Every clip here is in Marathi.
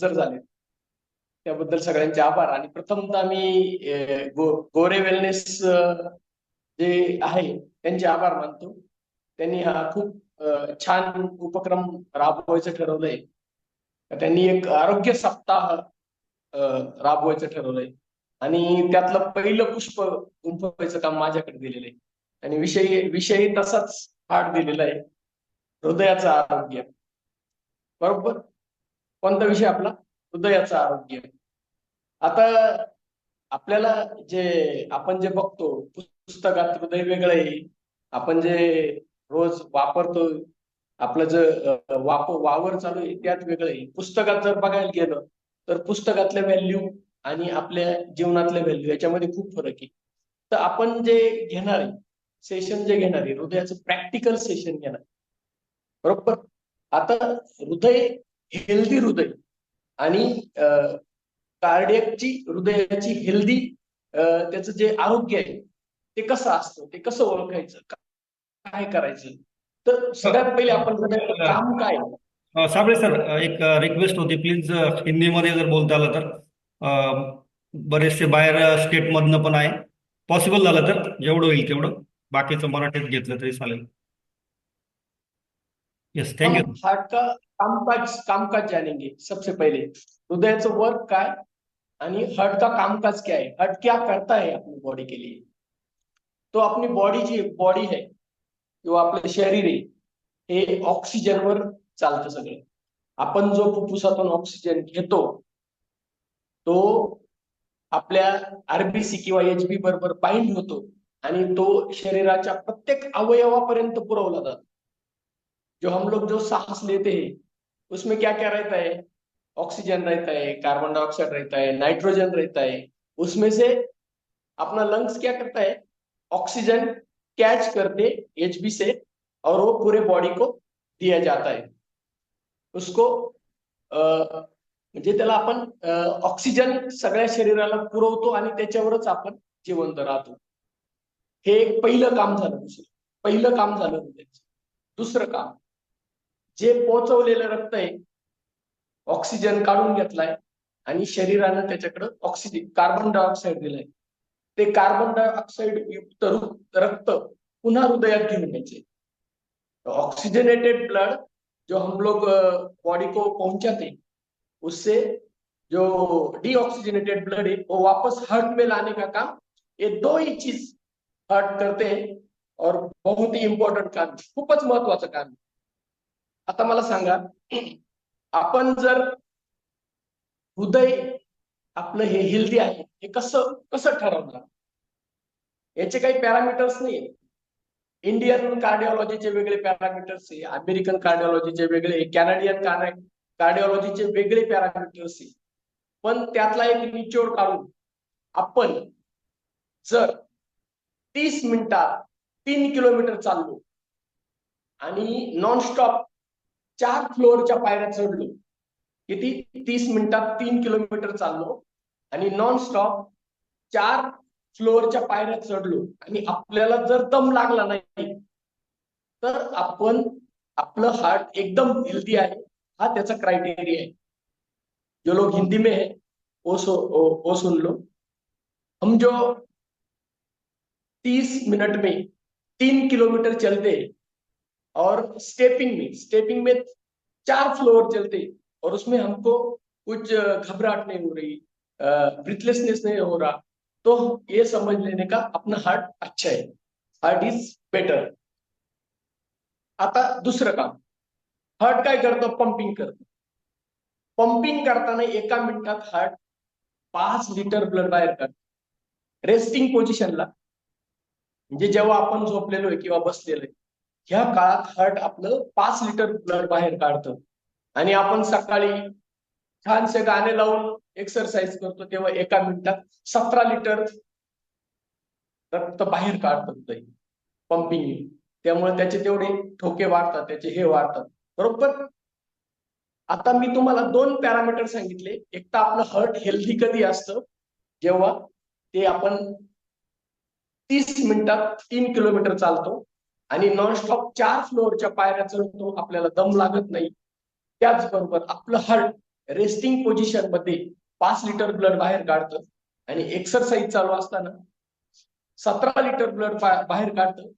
मंजूर झाले, त्याबद्दल सगळ्यांचे आभार. आणि प्रथमतः मी गोरे वेलनेस जे आहे त्यांचे आभार मानतो. त्यांनी हा खूप छान उपक्रम राबवायचं ठरवलंय. त्यांनी एक आरोग्य सप्ताह राबवायचं ठरवलंय आणि त्यातलं पहिलं पुष्प गुंफवायचं काम माझ्याकडे दिलेलं आहे. आणि विषय तसाच पाठ दिलेला आहे, हृदयाचं आरोग्य. बरोबर. कोणता विषय आपला? हृदयाचं आरोग्य. आता आपल्याला आपण जे बघतो पुस्तकात हृदय वेगळं आहे, आपण जे रोज वापरतो, आपलं जे वावर चालू आहे त्यात वेगळं आहे. पुस्तकात जर बघायला गेलं तर पुस्तकातल्या व्हॅल्यू आणि आपल्या जीवनातल्या व्हॅल्यू याच्यामध्ये खूप फरक आहे. तर आपण जे घेणार आहे सेशन, जे घेणार आहे हृदयाचं प्रॅक्टिकल सेशन घेणार, बरोबर. आता हृदय, हेल्दी हृदय आणि कार्डियकची, हृदयाची हेल्दी त्याचं जे आरोग्य आहे ते कसं असतं, ते कसं ओळखायचं, काय करायचं. तर सगळ्यात पहिले आपण हृदयाचं काम काय. साबळे सर, एक रिक्वेस्ट होती, प्लीज हिंदीमध्ये जर बोलता आलं तर. बरेचसे बाहेर स्टेटमधनं पण आहे, पॉसिबल झालं तर जेवढं होईल तेवढं. बाकीचं मराठीत घेतलं तरी चालेल. येस, हम थँक्यू. हार्ट का कामकाज जानेंगे. सबसे पहले हृदयाचं वर्क काय आणि हार्ट का कामकाज क्या है, हार्ट क्या करता है अपनी बॉडी के लिए. तो अपनी बॉडी है किंवा आपलं शरीर आहे हे ऑक्सिजनवर चालतं सगळं. आपण जो फुफ्फुसातून ऑक्सिजन घेतो तो आपल्या आरबीसी किंवा एचबी बरोबर बाइंड होतो आणि तो शरीराच्या प्रत्येक अवयवापर्यंत पुरवला जातो. जो हम लोग जो सांस लेते हैं उसमें क्या क्या रहता है, ऑक्सीजन रहता है, कार्बन डाइऑक्साइड रहता है, नाइट्रोजन रहता है. उसमें से अपना लंग्स क्या करता है, ऑक्सीजन कैच करते एचबी से और वो पूरे बॉडी को दिया जाता है. उसको म्हणजे त्याला आपण ऑक्सिजन सगळ्या शरीराला पुरवतो आणि त्याच्यावरच आपण जिवंत राहतो. हे एक पहिलं काम झालं. पहिलं काम झालं हृदयाचं. दुसरं काम, जे पोचवलेलं रक्त आहे ऑक्सिजन काढून घेतलाय आणि शरीरानं त्याच्याकडे ऑक्सिजन, कार्बन डायऑक्साइड दिलाय. ते कार्बन डायऑक्साइड युक्त रक्त पुन्हा हृदयात घेऊन यायचे. ऑक्सीजनेटेड ब्लड जो हम लोग बॉडी को पहुंचाते, उससे जो डीऑक्सीजनेटेड ब्लड है वो वापस हार्ट में लाने का काम ये दो ही चीज हार्ट करते हैं. और बहुत ही इम्पॉर्टंट काम, खूपच महत्वाचं काम. आता मला सांगा, आपण जर हृदय आपलं हे हेल्दी आहे हे कसं कसं ठरवणार. याचे काही पॅरामीटर्स नाही. इंडियन कार्डिओलॉजीचे वेगळे पॅरामीटर्स आहे, अमेरिकन कार्डिओलॉजीचे वेगळे, कॅनडियन कार्डिओलॉजीचे वेगळे पॅरामीटर्स आहे. पण त्यातला एक निचोड काढून आपण जर 30 मिनिटात 3 किलोमीटर चाललो आणि नॉनस्टॉप 4 फ्लोअरच्या पायऱ्या चढलो, किती, 30 मिनिटात 3 किलोमीटर चाललो आणि नॉनस्टॉप 4 फ्लोअरच्या पायऱ्या चढलो आणि आपल्याला जर दम लागला नाही तर आपण, आपलं हार्ट एकदम हेल्दी आहे, हा त्याचा क्राइटेरिया है. जो लोग हिंदी में है वो सुन लो. हम जो 30 मिनट में 3 किलोमीटर चलते और स्टेपिंग में 4 फ्लोर चलते और उसमें हमको कुछ घबराहट नहीं हो रही, ब्रीथलेसनेस नहीं हो रहा, तो ये समझ लेने का अपना हार्ट अच्छा है, हार्ट इज बेटर. आता दुसरं काम, हार्ट काय करतं, पंपिंग करतं. पंपिंग करताना एका मिनिटात हार्ट 5 लिटर ब्लड बाहेर काढतं रेस्टिंग पोझिशनला. म्हणजे जेव्हा आपण झोपलेलो आहे किंवा बसलेलो आहे ह्या काळात हार्ट आपलं 5 लिटर ब्लड बाहेर काढतं. आणि आपण सकाळी छानसे गाणे लावून एक्सरसाइज करतो तेव्हा एका मिनिटात 17 लिटर रक्त बाहेर काढतं पंपिंग. त्यामुळे त्याचे तेवढे ठोके वाढतात, त्याचे हे वाढतात, बरोबर. आता मी तुम्हाला 2 पॅरामीटर सांगितले. एक तर आपलं हार्ट हेल्दी कधी असतं, जेव्हा ते आपण 30 मिनिटात 3 किलोमीटर चालतो आणि नॉनस्टॉप 4 फ्लोअरच्या पायऱ्या चढतो, आपल्याला दम लागत नाही. त्याचबरोबर आपलं हार्ट रेस्टिंग पोझिशन मध्ये 5 लिटर ब्लड बाहेर काढतं आणि एक्सरसाइज चालू असताना 17 लिटर ब्लड बाहेर काढतं,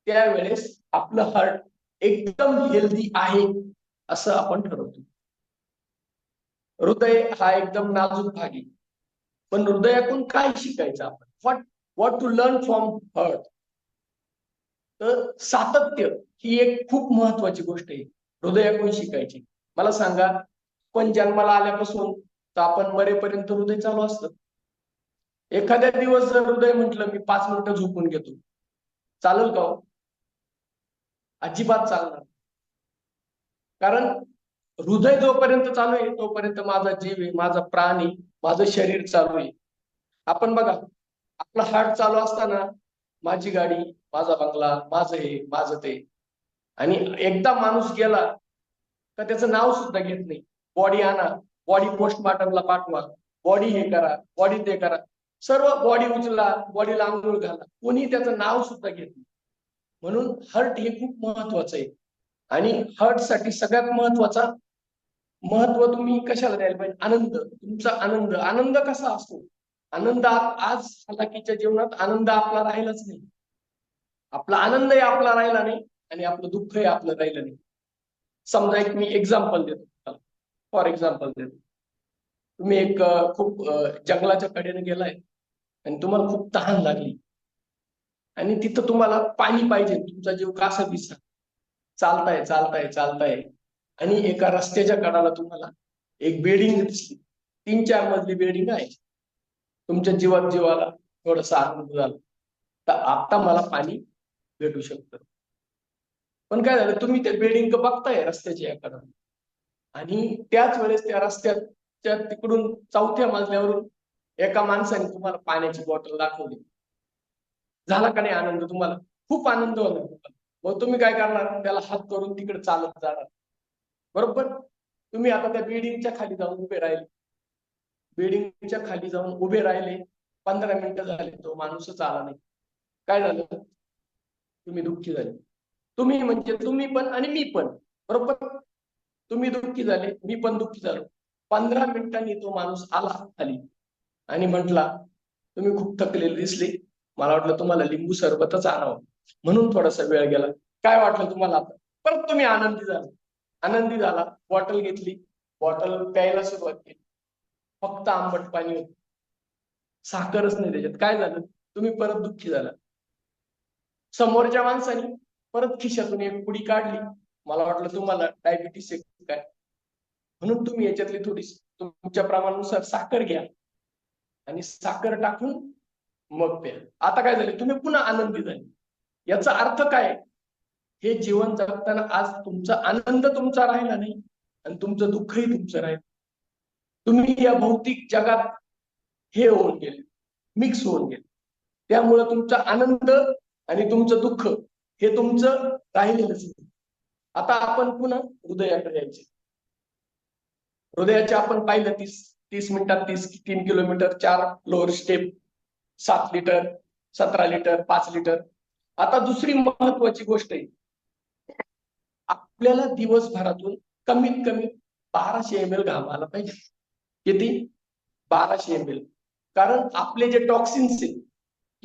त्यावेळेस आपलं हार्ट एकदम हेल्दी आहे असं आपण ठरवतो. हृदय हा एकदम नाजूक भाग आहे, पण हृदयातून काय शिकायचं आपण? What to learn from heart? तर सातत्य ही एक खूप महत्वाची गोष्ट आहे हृदयाकडून शिकायची. मला सांगा, पण जन्माला आल्यापासून तर आपण मरेपर्यंत हृदय चालू असतं. एखाद्या दिवस जर हृदय म्हटलं मी 5 मिनिटं झोपून घेतो, चालेल का हो? अजिबात चालणार नाही. कारण हृदय जोपर्यंत चालू आहे तोपर्यंत माझा जीव आहे, माझा प्राण आहे, माझं शरीर चालू आहे. आपण बघा, आपला हार्ट चालू असताना माझी गाडी, माझा बंगला, माझं हे, माझं ते, आणि एकदा माणूस गेला का त्याचं नाव सुद्धा घेत नाही. बॉडी आणा, बॉडी पोस्टमॉर्टमला पाठवा, बॉडी हे करा, बॉडी ते करा, सर्व बॉडी उचला, बॉडीला आंघोळ घाला, कोणी त्याचं नाव सुद्धा घेत नाही. म्हणून हार्ट हे खूप महत्वाचं आहे. आणि हार्ट साठी सगळ्यात महत्व तुम्ही कशाला द्यायला पाहिजे? आनंद. तुमचा आनंद. आनंद कसा असतो? आनंद आज हलाखीच्या जीवनात आनंद आपला राहिलाच नाही. आपला आनंदही आपला राहिला नाही आणि आपलं दुःखही आपलं राहिलं नाही. समजा एक मी एक्झाम्पल देतो, फॉर एक्झाम्पल देतो. तुम्ही एक खूप जंगलाच्या कडेने गेलाय आणि तुम्हाला खूप तहान लागली आणि तिथं तुम्हाला पाणी पाहिजे. तुमचा जीव कासा दिसा, चालताय चालताय चालताय आणि एका रस्त्याच्या कडाला तुम्हाला एक बिल्डिंग दिसली. 3-4 मजली बिल्डिंग आहे. तुमच्या जीवाला थोडासा आनंद झाला, तर आता मला पाणी भेटू शकतं. पण काय झालं, तुम्ही ते बिल्डिंग बघताय रस्त्याच्या एका कडाला, आणि त्याच वेळेस त्या रस्त्याच्या तिकडून 4थ्या मजल्यावरून एका माणसाने तुम्हाला पाण्याची बॉटल दाखवली. झाला का नाही आनंद तुम्हाला? खूप आनंद होणार. मग तुम्ही काय करणार? त्याला हात करून तिकडे चालत जाणार, बरोबर? तुम्ही आता त्या बिल्डिंगच्या खाली जाऊन उभे राहिले. बिल्डिंगच्या खाली जाऊन उभे राहिले, 15 मिनिटं झाले, तो माणूसच आला नाही. काय झालं? तुम्ही दुःखी झाले. तुम्ही म्हणजे तुम्ही पण आणि मी पण, बरोबर? तुम्ही दुःखी झाले, मी पण दुःखी झालो. 15 मिनिटांनी तो माणूस आला खाली आणि म्हटला, तुम्ही खूप थकलेले दिसले, मला वाटलं तुम्हाला लिंबू सरबतच आणावं, म्हणून थोडासा वेळ गेला. काय वाटलं तुम्हाला आता? परत तुम्ही आनंदी झाला, बॉटल घेतली, बॉटल प्यायला सुरुवात केली. फक्त आंबट पाणी होतं, साखरच नाही त्याच्यात. काय झालं? तुम्ही परत दुःखी झाला. समोरच्या माणसाने परत खिशातून एक पुडी काढली, मला वाटलं तुम्हाला डायबिटीस आहे काय, म्हणून तुम्ही याच्यातली थोडी तुमच्या प्रमाणानुसार साखर घ्या आणि साखर टाकून मग प्या. आता काय झाले? तुम्ही पुन्हा आनंदी झाले. याचा अर्थ काय? हे जीवन जगताना आज तुमचा आनंद तुमचा राहिला नाही आणि तुमचं दुःखही तुमचं राहिलं. तुम्ही या भौतिक जगात हे होऊन गेले, मिक्स होऊन गेले. त्यामुळे तुमचा आनंद आणि तुमचं दुःख हे तुमचं राहिलेलंच नाही. आता आपण पुन्हा हृदयाकडे यायचे. हृदयाचे आपण पाहिलं 30 मिनिटात 3 kilometre, 4 floor step, 7 litre, 17 litre, 5 litre. आता दुसरी महत्वाची गोष्ट आहे, आपल्याला दिवसभरातून कमीत कमी 1200 ml घाम आला पाहिजे. किती? 1200 ml. कारण आपले जे टॉक्सिन्स आहेत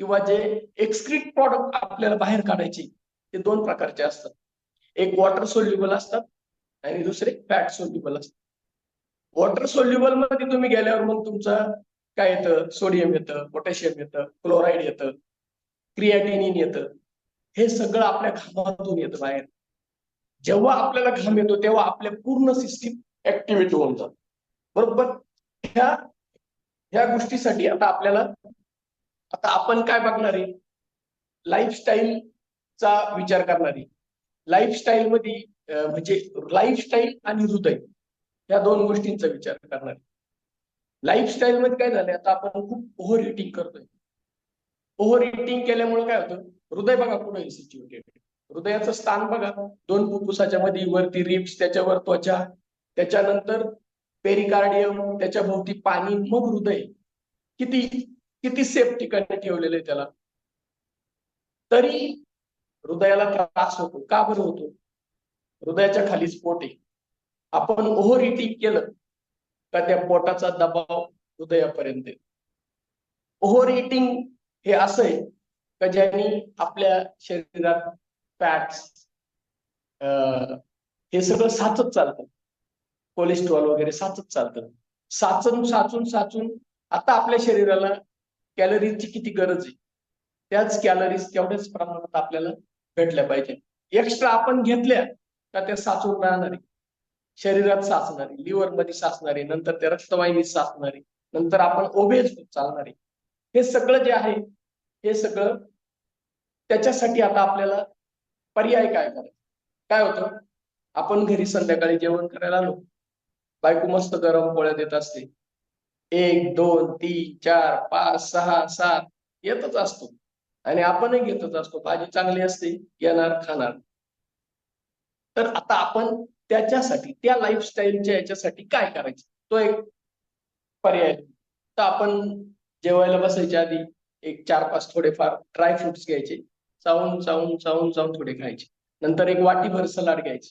किंवा जे एक्सक्रीट प्रॉडक्ट आपल्याला बाहेर काढायचे ते 2 प्रकारचे असतात. एक वॉटर सोल्युबल असतात आणि दुसरे फॅट सोल्युबल असतात. वॉटर सोल्युबल मध्ये तुम्ही गेल्यावर मग तुमचं काय येतं? सोडियम येतं, पोटॅशियम येतं, क्लोराईड येतं, क्रिएटिनिन येतं. हे सगळं आपल्या घामातून येतं बाहेर. जेव्हा आपल्याला घाम येतो तेव्हा आपल्या पूर्ण सिस्टीम ऍक्टिव्हेट होऊन जात, बरोबर? ह्या गोष्टीसाठी आता आपण काय बघणार आहे? लाईफस्टाईलचा विचार करणार आहे. लाईफस्टाईल मध्ये म्हणजे लाईफस्टाईल आणि हृदय या 2 गोष्टींचा विचार करणार आहे. लाईफस्टाईल मध्ये काय झालंय, आता आपण खूप ओव्हर इटिंग करतोय. ओव्हर इटिंग केल्यामुळे काय होतं? हृदय बघा कुठे सिच्युएटेड. हृदयाचं स्थान बघा, 2 फुफ्फुसाच्या मध्ये, वरती रिब्स, त्याच्यावर त्वचा, त्याच्यानंतर पेरिकार्डियम, त्याच्या भोवती पाणी, मग हृदय. किती किती सेफ ठिकाणी ठेवलेलं आहे त्याला. तरी हृदयाला त्रास होतो. का बरं होतो? हृदयाच्या खालीच पोट आहे. आपण ओव्हर इटिंग केलं का त्या पोटाचा दबाव हृदयापर्यंत येतो. ओव्हर इटिंग हे असं आहे का ज्यांनी आपल्या शरीरात फॅट्स हे सगळं साचत चालतं, कोलेस्ट्रॉल वगैरे साचत चालतं. साचून साचून साचून आता आपल्या शरीराला कॅलरीजची किती गरज आहे, त्याच कॅलरीज तेवढ्याच प्रमाणात आपल्याला भेटल्या पाहिजे. एक्स्ट्रा आपण घेतल्या का त्या साचून राहणारी, शरीरात साचणारी, लिव्हर मध्ये साचणारी, नंतर त्या रक्तवाहिनीत साचणारी, नंतर आपण ओबेज होत चालणारी, हे सगळं जे आहे हे सगळं त्याच्यासाठी आता आपल्याला पर्याय काय करायचा. काय होतं, आपण घरी संध्याकाळी जेवण करायला आलो, बायको मस्त गरम पोळ्या देत असते, 1 2 3 4 5 6 7 येतच असतो आणि आपणही घेतच असतो. भाजी चांगली असते, येणार खाणार. तर आता आपण त्याच्यासाठी, त्या लाईफस्टाईलच्या याच्यासाठी काय करायचं, तो एक पर्याय. तर आपण जेवायला बसायच्या आधी एक 4-5 थोडेफार ड्राय फ्रुट्स घ्यायचे, चावून चावून चावून चावून थोडे खायचे. नंतर एक वाटीभर सलाड घ्यायचे,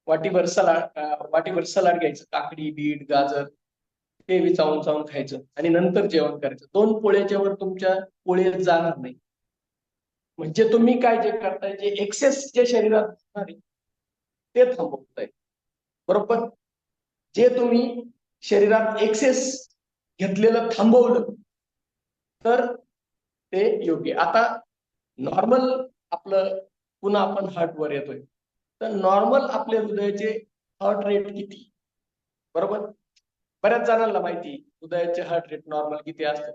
वाटीभर सलाड घ्यायचं, काकडी, बीट, गाजर, ते बी चावून चावून खायचं आणि नंतर जेवण करायचं. 2 पोळ्याच्या वर तुमच्या पोळी जाणार नाही. म्हणजे तुम्ही काय जे करताय, जे एक्सेस जे शरीरात होणार आहे ते थांबवताय, बरोबर. जे तुम्ही शरीरात एक्सेस घेतलेलं थांबवलं तर ते योग्य. आता नॉर्मल आपलं, पुन्हा आपण हार्ट वर येतोय, तर नॉर्मल आपल्या हृदयाचे हार्ट रेट किती, बरोबर. बऱ्याच जणांना माहिती हृदयाचे हार्ट रेट नॉर्मल किती असतं.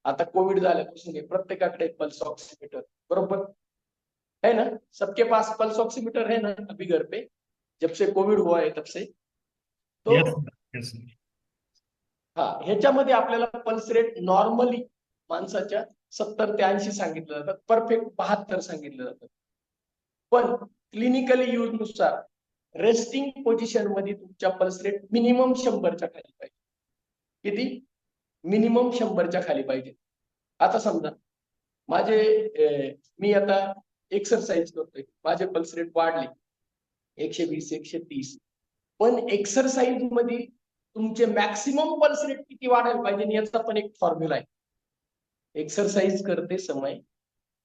आता कोविड झाल्यापासून प्रत्येकाकडे पल्स ऑक्सिमीटर, बरोबर है ना. सबके पास पल्स ऑक्सीमीटर है ना अभी घर पे, जब से कोविड हुआ है तब से. तो येस येस. हा, ह्याच्यामध्ये आपल्याला पल्स रेट नॉर्मली माणसाच्या 70 ते 80 सांगितलं जातात, परफेक्ट 72 सांगितलं जातं. पण क्लिनिकली यूज नुसार रेस्टिंग पोझिशन मध्ये तुमच्या पल्स रेट मिनिमम 100च्या खाली पाहिजे. किती? मिनिमम 100च्या खाली पाहिजे. आता समजा मी आता एक्सरसाइज करतोय, माझे पल्स रेट वाढले 120 130, पण एक्सरसाइज मध्ये तुमचे मॅक्सिमम पल्स रेट किती वाढायला पाहिजे याचा पण एक फॉर्म्युला आहे. एक्सरसाइज करते समय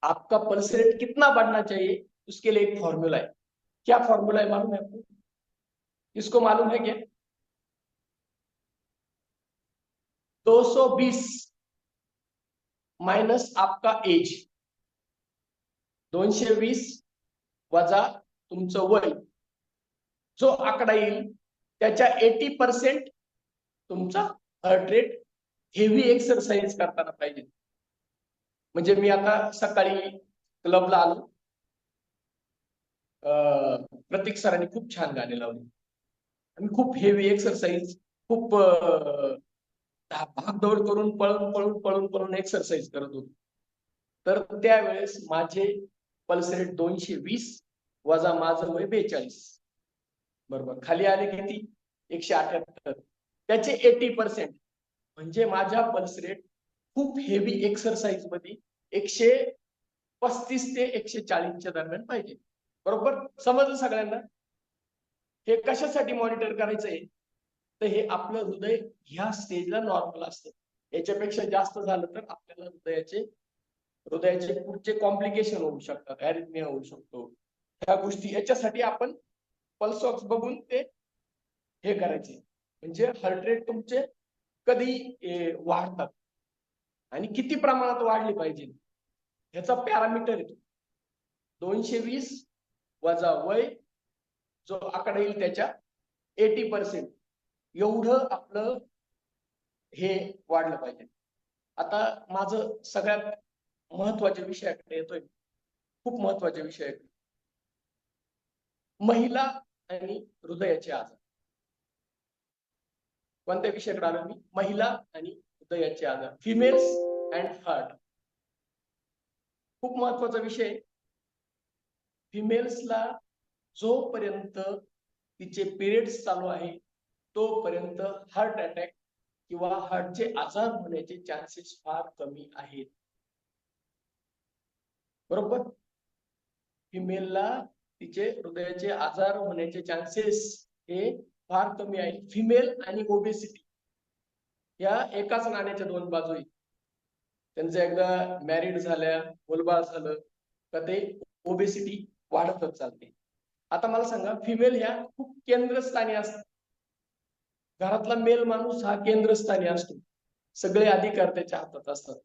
आपका पल्स रेट कितना बढ़ना चाहिए, उसके लिए एक फॉर्मूला है. क्या फॉर्मूला है मालूम है आपको? इसको मालूम है क्या? 220 माइनस आपका एज, 220 वजा तुमचं वय, जो आकडा येईल त्याच्या 80% तुमचा हार्ट रेट हेवी एक्सरसाइज करताना पाहिजे. म्हणजे मी आता सकाळी क्लबला आलो, प्रतीक सरांनी खूप छान गाणे लावले आणि खूप हेवी एक्सरसाइज, खूप भागदौड करून पळून पळून पळून पळून एक्सरसाइज करत होतो. तर त्यावेळेस माझे पल्स रेट 220 वजा माझं वय 42, बरोबर. खाली आले किती? 178. त्याचे 80% म्हणजे माझ्या पल्स रेट खूप हेवी एक्सरसाइज मध्ये 135 ते 140च्या दरम्यान पाहिजे, बरोबर. समजलं सगळ्यांना? हे कशासाठी मॉनिटर करायचंय, तर हे आपलं हृदय ह्या स्टेजला नॉर्मल असतं. याच्यापेक्षा जास्त झालं तर आपल्याला हृदयाचे पुढचे कॉम्प्लिकेशन होऊ शकतात, अॅरिथमिया होऊ शकतो. ह्या गोष्टी याच्यासाठी आपण पल्स ऑक्स बघून ते हे करायचे. म्हणजे हार्ट रेट तुमचे कधी वाढतात आणि किती प्रमाणात वाढली पाहिजे ह्याचा पॅरामीटर येतो. 220 वजा वय, जो आकडा येईल त्याच्या 80% एवढं आपलं हे वाढलं पाहिजे. आता माझं सगळ्यात महत्वाच्या विषयाकडे येतोय, खूप महत्वाच्या विषयाकडे, महिला आणि हृदयाचे आजार. कोणत्या विषयाकडे आलो मी? महिला आणि हृदयाचे आजार, फिमेल्स अँड हार्ट. खूप महत्वाचा विषय. फिमेल्सला जोपर्यंत तिचे पिरियड्स चालू आहे तोपर्यंत हार्ट अटॅक किंवा हार्टचे आजार होण्याचे चान्सेस फार कमी आहेत, बरोबर. फिमेलला तिचे हृदयाचे आजार होण्याचे चान्सेस हे फार कमी आहे. फिमेल आणि ओबेसिटी या एकाच नाण्याच्या दोन बाजू आहेत. त्यांचं एकदा मॅरिड झाल्या, मुलबाळ झालं का ते ओबेसिटी वाढतच चालते. आता मला सांगा, फिमेल ह्या खूप केंद्रस्थानी असतात. घरातला मेल माणूस हा केंद्रस्थानी असतो, सगळे अधिकार त्याच्या हातात असतात.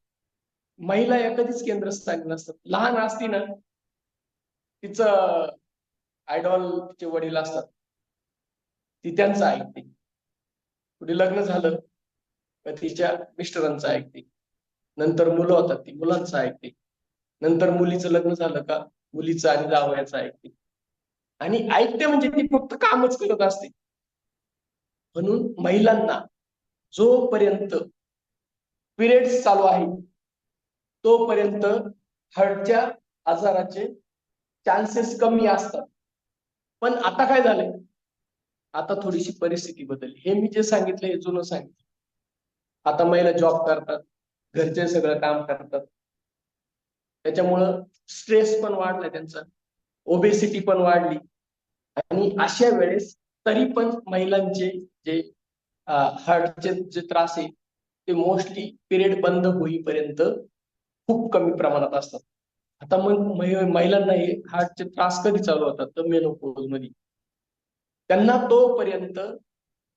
महिला या कधीच केंद्रस्थानी नसतात. लहान असती ना, तिचं आयडॉल तिचे वडील असतात, ती त्यांचं ऐकते. पुढे लग्न झालं तर तिच्या मिस्टरांचं ऐकते. नंतर मुलं होतात, ती मुलांचं ऐकते. नंतर मुलीचं लग्न झालं का मुलीचं आणि जावयाचं ऐकते. आणि ऐकते म्हणजे ती फक्त कामच करत असते. म्हणून महिलांना जोपर्यंत पिरियड्स चालू आहे तोपर्यंत हार्टच्या आजाराचे चान्सेस कमी असतात. पण आता काय झालंय, आता थोडीशी परिस्थिती बदलली. हे मी जे सांगितलं हे जुनं सांगितलं. आता महिला जॉब करतात, घरचे सगळं काम करतात, त्याच्यामुळं स्ट्रेस पण वाढलाय त्यांचा, ओबेसिटी पण वाढली. आणि अशा वेळेस तरी पण महिलांचे जे हार्टचे जे त्रास आहे ते मोस्टली पिरियड बंद होईपर्यंत खूप कमी प्रमाणात असतात. आता मग महिलांना हे हार्टचे त्रास कधी चालू होतात, तर मेनोपॉज मध्ये. त्यांना तोपर्यंत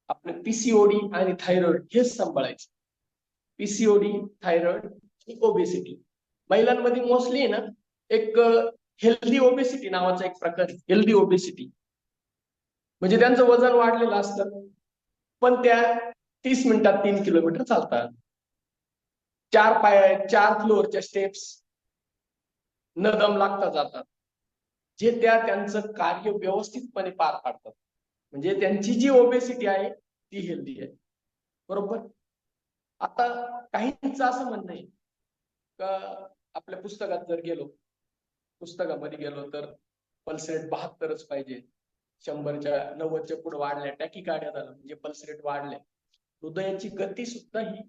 आपले पीसीओडी आणि थायरॉइड हेच सांभाळायचं. पीसीओडी, थायरॉइड आणि ओबेसिटी. महिलांमध्ये मोस्टली ना एक हेल्दी ओबेसिटी नावाचा एक प्रकार आहे. हेल्दी ओबेसिटी म्हणजे त्यांचं वजन वाढलेलं असतं, पण त्या 30 मिनिटात 3 किलोमीटर चालतात. 4 फ्लोअरच्या स्टेप्स न दम लागता जातात, जे त्यांचं कार्य व्यवस्थितपणे पार पाडतात. म्हणजे त्यांची जी ओबेसिटी आहे ती हेल्दी आहे. बरोबर. आता काहींचं असं म्हणणं आहे का आपल्या पुस्तकात जर गेलो, पुस्तकामध्ये गेलो तर पल्स रेट 72च पाहिजे. 100च्या 90च्या पुढे वाढल्या, टॅकिकार्डिया झालं म्हणजे पल्स रेट वाढल्या. हृदयाची गती सुद्धा ही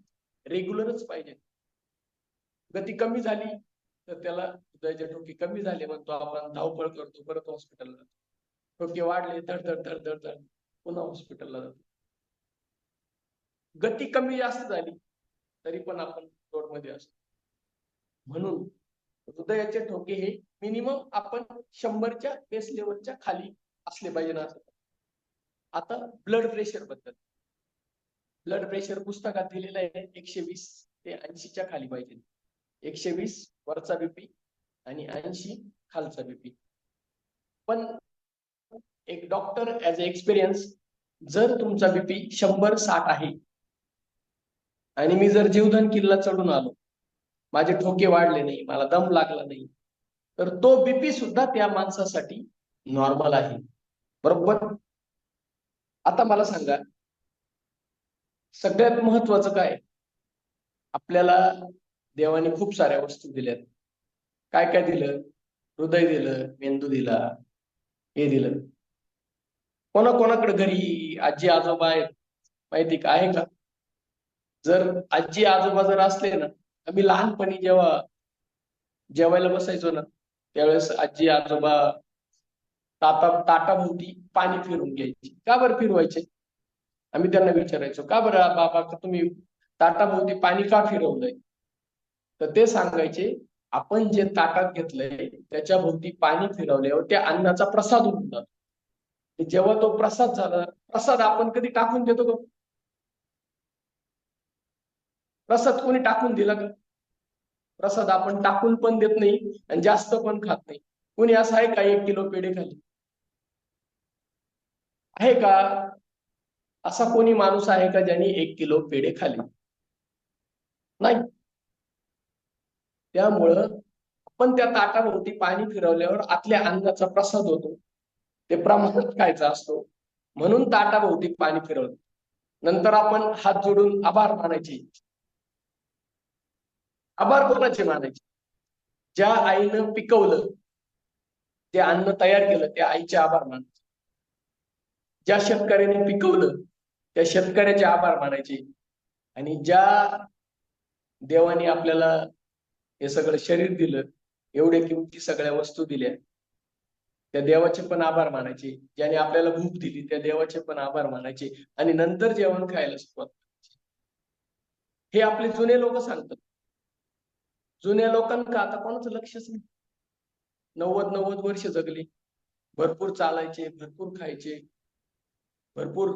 रेग्युलरच पाहिजे. गती कमी झाली तर त्याला हृदयाचे ठोके कमी झाले म्हणतो आपण, धावपळ करतो, परत हॉस्पिटलला जातो. ठोके वाढले, धड धड धड धड पुन्हा हॉस्पिटलला जातो. गती कमी जास्त झाली तरी पण आपण रोडमध्ये असतो. म्हणून हृदयाचे ठोके हे मिनिमम आपण 100च्या बेस लेवलच्या खाली असले पाहिजे ना. आता ब्लड प्रेशर बद्दल, ब्लड प्रेशर पुस्तकात दिलेलं आहे 120 ते 80च्या खाली पाहिजे. 120 वरचा बीपी आणि 80 खालचा बीपी. पण एक डॉक्टर ऍज अ एक्सपिरियन्स, जर तुमचा बीपी 100-60 आहे आणि मी जर जीवधन किल्ला चढून आलो, माझे ठोके वाढले नाही, मला दम लागला नाही, तर तो बीपी सुद्धा त्या माणसासाठी नॉर्मल आहे. बरोबर. आता मला सांगा, सगळ्यात महत्वाचं काय, आपल्याला देवाने खूप साऱ्या वस्तू दिल्यात. काय काय दिलं? हृदय दिलं, मेंदू दिला, हे दिलं. कोणाकोणाकडे घरी आजी आजोबा आहेत माहिती का, आहे का? जर आजी आजोबा जर असले ना, आम्ही लहानपणी जेव्हा जेवायला बसायचो ना, त्यावेळेस आजी आजोबा ताटाभोवती पाणी फिरून घ्यायचे. का बरं फिरवायचे? आम्ही त्यांना विचारायचो, का बरं बाबा तुम्ही ताटाभोवती पाणी का फिरवलंय? तर ते सांगायचे, आपण जे ताटात घेतलंय त्याच्या भोवती पाणी फिरवल्यावर त्या अन्नाचा प्रसाद होऊन जातो. जेव्हा तो प्रसाद झाला, प्रसाद आपण कधी टाकून देतो का? प्रसाद कोणी टाकून दिला का? प्रसाद आपण टाकून पण देत नाही आणि जास्त पण खात नाही. कोणी असं आहे का 1 किलो पेढे खाली? आहे का असा कोणी माणूस आहे का ज्यांनी 1 किलो पेढे खाल्ले? नाही. त्यामुळं आपण त्या ताटाभोवती पाणी फिरवल्यावर आतल्या अन्नाचा प्रसाद होतो, ते प्रमाणात खायचा असतो. म्हणून ताटाभोवती पाणी फिरवलं. नंतर आपण हात जोडून आभार मानायचे. आभार कोणाचे मानायचे? ज्या आईनं पिकवलं, जे अन्न तयार केलं, त्या आईचे आभार मानायचे. ज्या शेतकऱ्याने पिकवलं त्या शेतकऱ्याचे आभार मानायचे. आणि ज्या देवाने आपल्याला हे सगळं शरीर दिलं, एवढे किमती सगळ्या वस्तू दिल्या, त्या देवाचे पण आभार मानायचे, ज्याने आपल्याला भूक दिली त्या देवाचे पण आभार मानायचे आणि नंतर जेवण खायला सुरुवात करायची. हे आपले जुने लोक सांगतात. जुन्या लोकांना आता कोणाचं लक्षच नाही. 90 वर्ष जगले, भरपूर चालायचे, भरपूर खायचे, भरपूर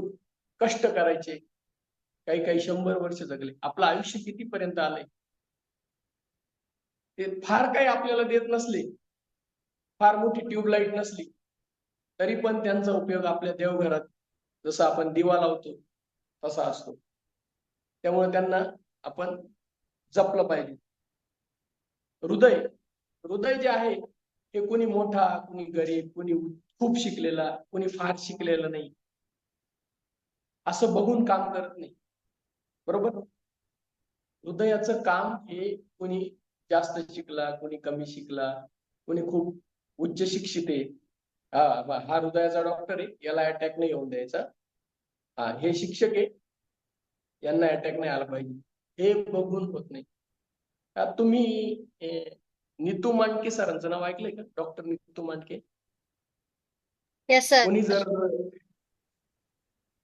कष्ट करायचे, काही काही 100 वर्ष जगले. आपलं आयुष्य कितीपर्यंत आलंय ते फार काही आपल्याला देत नसले, फार मोठी ट्यूबलाईट नसली, तरी पण त्यांचा उपयोग आपल्या देवघरात जसं आपण दिवा लावतो तसा असतो. त्यामुळे त्यांना आपण जपलं पाहिजे. हृदय हृदय जे आहे हे कोणी मोठा, कोणी गरीब, कोणी खूप शिकलेला, कोणी फार शिकलेला नाही, असं बघून काम करत नाही. बरोबर. हृदयाचं काम हे कोणी जास्त शिकला, कोणी कमी शिकला, कोणी खूप उच्च शिक्षित आहे, हा हृदयाचा डॉक्टर आहे, याला अटॅक नाही येऊन द्यायचा, हा हे शिक्षक आहे, यांना अटॅक नाही आला पाहिजे, हे बघून होत नाही. तुम्ही नीतू मांडके सरांचं नाव ऐकलंय का? Doctor Neetu Mandke. Yes sir. कोणी जर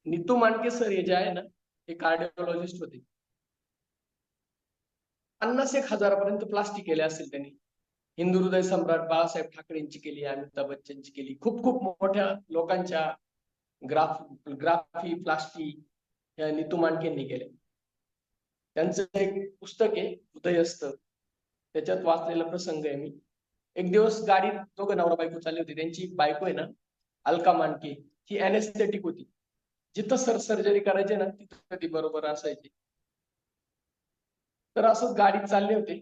नीतू मांडके सर हे जे आहे ना, हे कार्डिओलॉजिस्ट होते. 50-1 हजारापर्यंत प्लास्टिक केले असेल त्यांनी. हिंदू हृदय सम्राट बाळासाहेब ठाकरेंची केली, अमिताभ बच्चनची केली, खूप खूप मोठ्या लोकांच्या ग्राफी प्लास्टिक या नीतू मांडकेंनी केले. त्यांचं एक पुस्तक आहे हृदयस्थ, त्याच्यात वाचलेला प्रसंग आहे मी. एक दिवस गाडीत दोघं नवरा बायको चालली होती. त्यांची बायको आहे ना अलका मांडके, ही अॅनेस्थेटिक होती. जिथं सर्जरी करायचे ना तिथं ती बरोबर असायची. तर असंच गाडीत चालले होते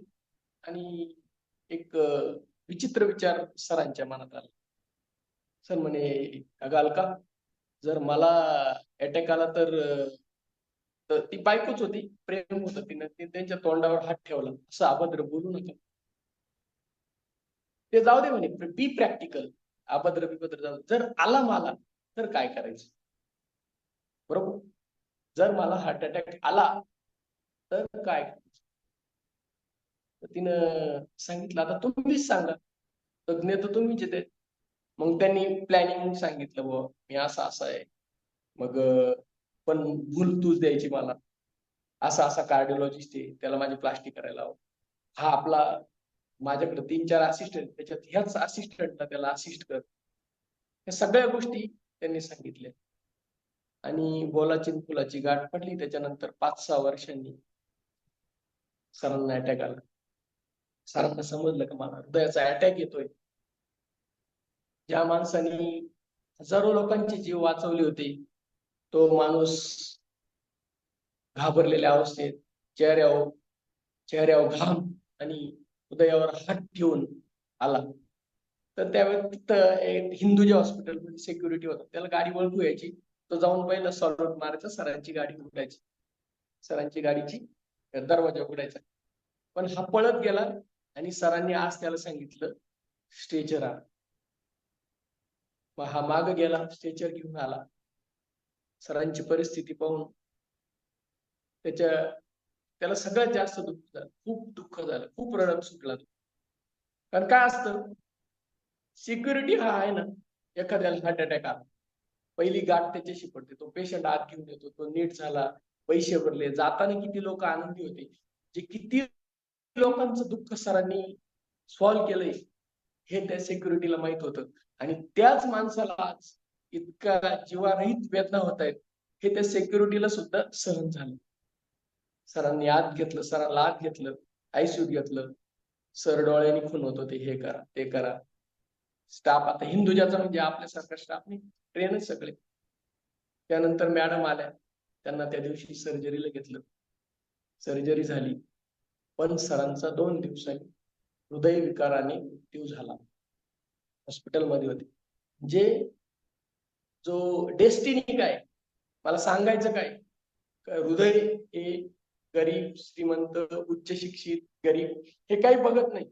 आणि एक विचित्र विचार सरांच्या मनात आला. सर म्हणे, अगं अलका, जर मला अटॅक आला तर ती बायकोच होती, प्रेम होतं तिनं, त्यांच्या तोंडावर हात ठेवला, असं अभद्र बोलू नका. ते जाऊ दे म्हणे, बी प्रॅक्टिकल, अभद्र बिभद्र जाऊ. जर आला मला तर काय करायचं? बरोबर. जर मला हार्ट अटॅक आला तर काय करायचं? तर तिनं सांगितलं, आता तुम्हीच सांगा, तज्ञ तर तुम्हीच येते. मग त्यांनी प्लॅनिंग सांगितलं, बुवा मी असं असं आहे, मग पण भूल तूच द्यायची मला, असा असा कार्डिओलॉजिस्ट आहे, त्याला माझी प्लास्टिक करायला हवं, हा आपला माझ्याकडे 3-4 असिस्टंट, त्याच्यात ह्याच असिस्टंटला त्याला असिस्ट कर. या सगळ्या गोष्टी त्यांनी सांगितल्या आणि बोलाची फुलाची गाठ पडली. त्याच्यानंतर 5-6 वर्षांनी सरांना अटॅक आला. सरांना समजलं की मला हृदयाचा अटॅक येतोय. ज्या माणसाने हजारो लोकांचे जीव वाचवले होते, तो माणूस घाबरलेल्या अवस्थेत, चेहऱ्यावर घाम आणि हृदयावर हात ठेवून आला. तर त्यावेळेस तिथं एक हिंदूजा हॉस्पिटलमध्ये सिक्युरिटी होता, त्याला गाडी ओळखू यायची, तो जाऊन पहिला सॉल्यूट मारायचा, सरांची गाडी उघडायची, सरांची गाडीची दरवाजा उघडायचा. पण हा पळत गेला आणि सरांनी आज त्याला सांगितलं स्ट्रेचर आण. मग हा माग गेला, स्ट्रेचर घेऊन आला. सरांची परिस्थिती पाहून त्याला सगळ्यात जास्त दुःख झालं, खूप दुःख झालं, खूप रडत सुटला. कारण काय असतं, सिक्युरिटी हा आहे ना, एखाद्याला हार्ट अटॅक आला, पहिली गाठ त्याच्याशी पडते, तो पेशंट आत घेऊन येतो, तो नीट झाला, पैसे भरले, जाताना किती लोक आनंदी होते, जे किती लोकांचं दुःख सरांनी सॉल्व्ह केलंय हे त्या सिक्युरिटीला माहित होतं. आणि त्याच माणसाला आज इतका जीवारहित वेदना होत आहेत हे त्या सिक्युरिटीला सुद्धा सहन झालं. सरांनी आत घेतलं, सरांना आत घेतलं, आयसीयूत घेतलं. सर डोळ्यांनी खुणवत होते, हे करा ते करा. स्टाफ आता हिंदुजाचा म्हणजे आपल्यासारखा स्टाफ नाही, ट्रेनच सगळे. त्यानंतर मॅडम आल्या, त्यांना त्या दिवशी सर्जरीला घेतलं, सर्जरी झाली. पण सरांचा 2 दिवसांनी हृदयविकाराने मृत्यू झाला, हॉस्पिटलमध्ये होते. जो डेस्टिनी काय, मला सांगायचं काय, हृदय हे गरीब श्रीमंत, उच्च शिक्षित गरीब हे काही बघत नाही.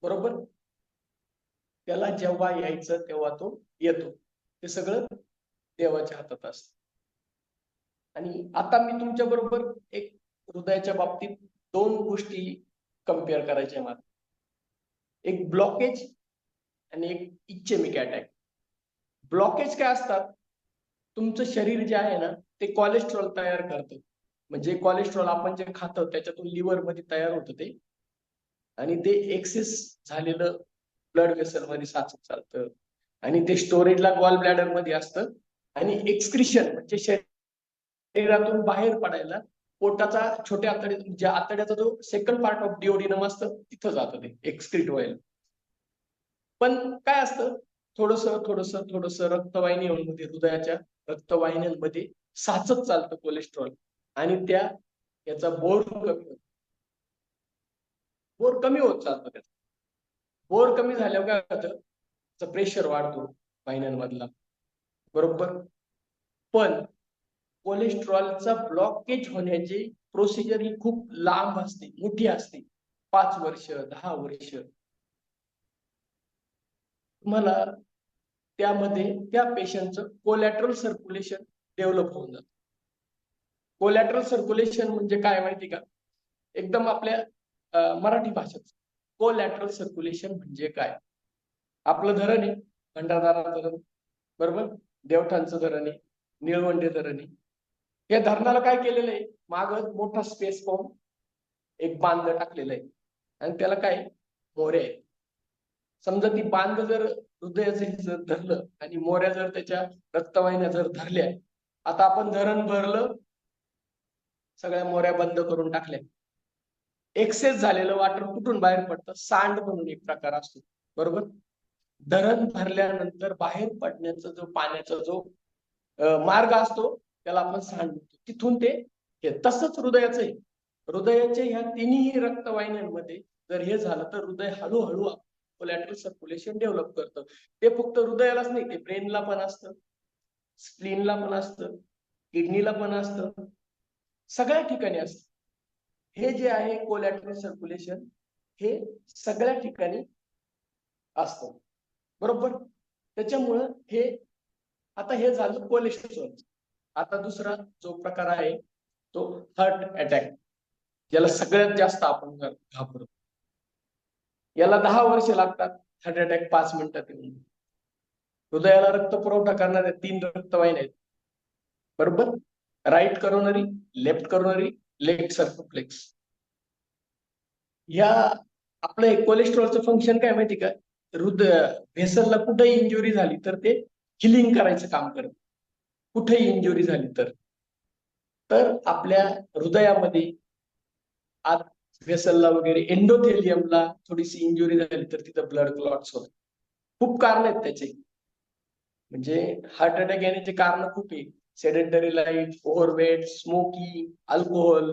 बरोबर. त्याला जेव्हा यायचं तेव्हा तो येतो, ते सगळं देवाच्या हातात असतं. आणि आता मी तुमच्या बरोबर एक हृदयाच्या बाबतीत 2 गोष्टी कम्पेअर करायच्या मला. एक ब्लॉकेज आणि एक इच्छेमिक अटॅक. ब्लॉकेज काय असतात, तुमचं शरीर जे आहे ना ते कोलेस्ट्रॉल तयार करतं. म्हणजे कोलेस्ट्रॉल आपण जे खातो त्याच्यातून लिव्हर मध्ये तयार होतं ते, आणि ते एक्सेस झालेलं ब्लड वेसल मध्ये साचत चालतं आणि ते स्टोरेजला गॉल ब्लॅडर मध्ये असतं. आणि एक्सक्रिशन म्हणजे शरीरातून बाहेर पडायला पोटाचा छोट्या म्हणजे आतड्याचा जो सेकंड पार्ट ऑफ डिओडिनम असतं तिथं जातं ते एक्सक्रीट व्हायला. पण काय असतं, थोडस थोडस थोडस रक्तवाहिन्यांमध्ये, हृदयाच्या रक्तवाहिन्यांमध्ये साचत चालतं कोलेस्ट्रॉल, आणि त्या याचा बोर कमी होत चालतं. त्याचा बोर कमी झाल्यावर काय होतं, प्रेशर वाढतो वाहिन्यांमधला, बरोबर. पण कोलेस्ट्रॉलचा ब्लॉकेज होण्याची प्रोसिजर ही खूप लांब असते, मोठी असते. 5 वर्ष 10 वर्ष तुम्हाला त्यामध्ये त्या पेशंटचं कोलॅटरल सर्क्युलेशन डेव्हलप होऊन जातं. कोलॅटरल सर्क्युलेशन म्हणजे काय माहिती का, एकदम आपल्या मराठी भाषेत कोलॅटरल सर्क्युलेशन म्हणजे काय. आपलं धरण आहे भंडारदरा धरण, बरोबर, देवठाणचं धरण आहे, निळवंडे धरण आहे. या धरणाला काय केलेलं आहे, माग मोठा स्पेस पाहून एक बांध टाकलेलं आहे आणि त्याला काय मोऱ्या आहे. समजा ती बांध जर हृदयाचं जर धरलं आणि मोऱ्या जर त्याच्या रक्तवाहिन्या जर धरल्या, आता आपण धरण भरलं, सगळ्या मोऱ्या बंद करून टाकल्या, एक्सेस झालेलं वॉटर कुठून बाहेर पडतं, सांड म्हणून एक प्रकार असतो, बरोबर. धरण भरल्यानंतर बाहेर पडण्याचा जो पाण्याचा जो मार्ग असतो त्याला आपण सांड म्हणतो, तिथून ते तसंच हृदयाचं आहे. हृदयाच्या ह्या तिन्ही रक्तवाहिन्यांमध्ये जर हे झालं तर हृदय हळूहळू कोलॅटरल सर्क्युलेशन डेव्हलप करतं. ते फक्त हृदयालाच नाही, ते ब्रेनला पण असतं, स्प्लीनला पण असतं, किडनीला पण असतं, सगळ्या ठिकाणी असतं. हे जे आहे कोलॅटरल सर्क्युलेशन हे सगळ्या ठिकाणी असतं, बरोबर. त्याच्यामुळं आता हे झालं कोलेस्ट्रॉल. आता दुसरा जो प्रकार आहे तो हार्ट अटॅक, ज्याला सगळ्यात जास्त आपण घाबरतो. याला 10 वर्ष लागतात, हार्ट अटॅक 5 मिनिटात येऊन. हृदयाला रक्त पुरवठा करणाऱ्या 3 रक्तवाहिन्या आहेत, बरोबर. Right coronary, left coronary, left circumflex. या आपलं कोलेस्ट्रॉलचं फंक्शन काय माहिती का, हृदय व्हेसलला कुठेही इंजुरी झाली तर ते हिलिंग करायचं काम करत. कुठेही इंजुरी झाली तर आपल्या हृदयामध्ये आत व्हेसलला वगैरे एंडोथेलियमला थोडीशी इंजुरी झाली तर तिथं ब्लड क्लॉट्स होत. खूप कारण आहेत त्याचे, म्हणजे हार्ट अटॅक येण्याचे कारण खूप आहे. Sedentary life, overweight, smoking, alcohol,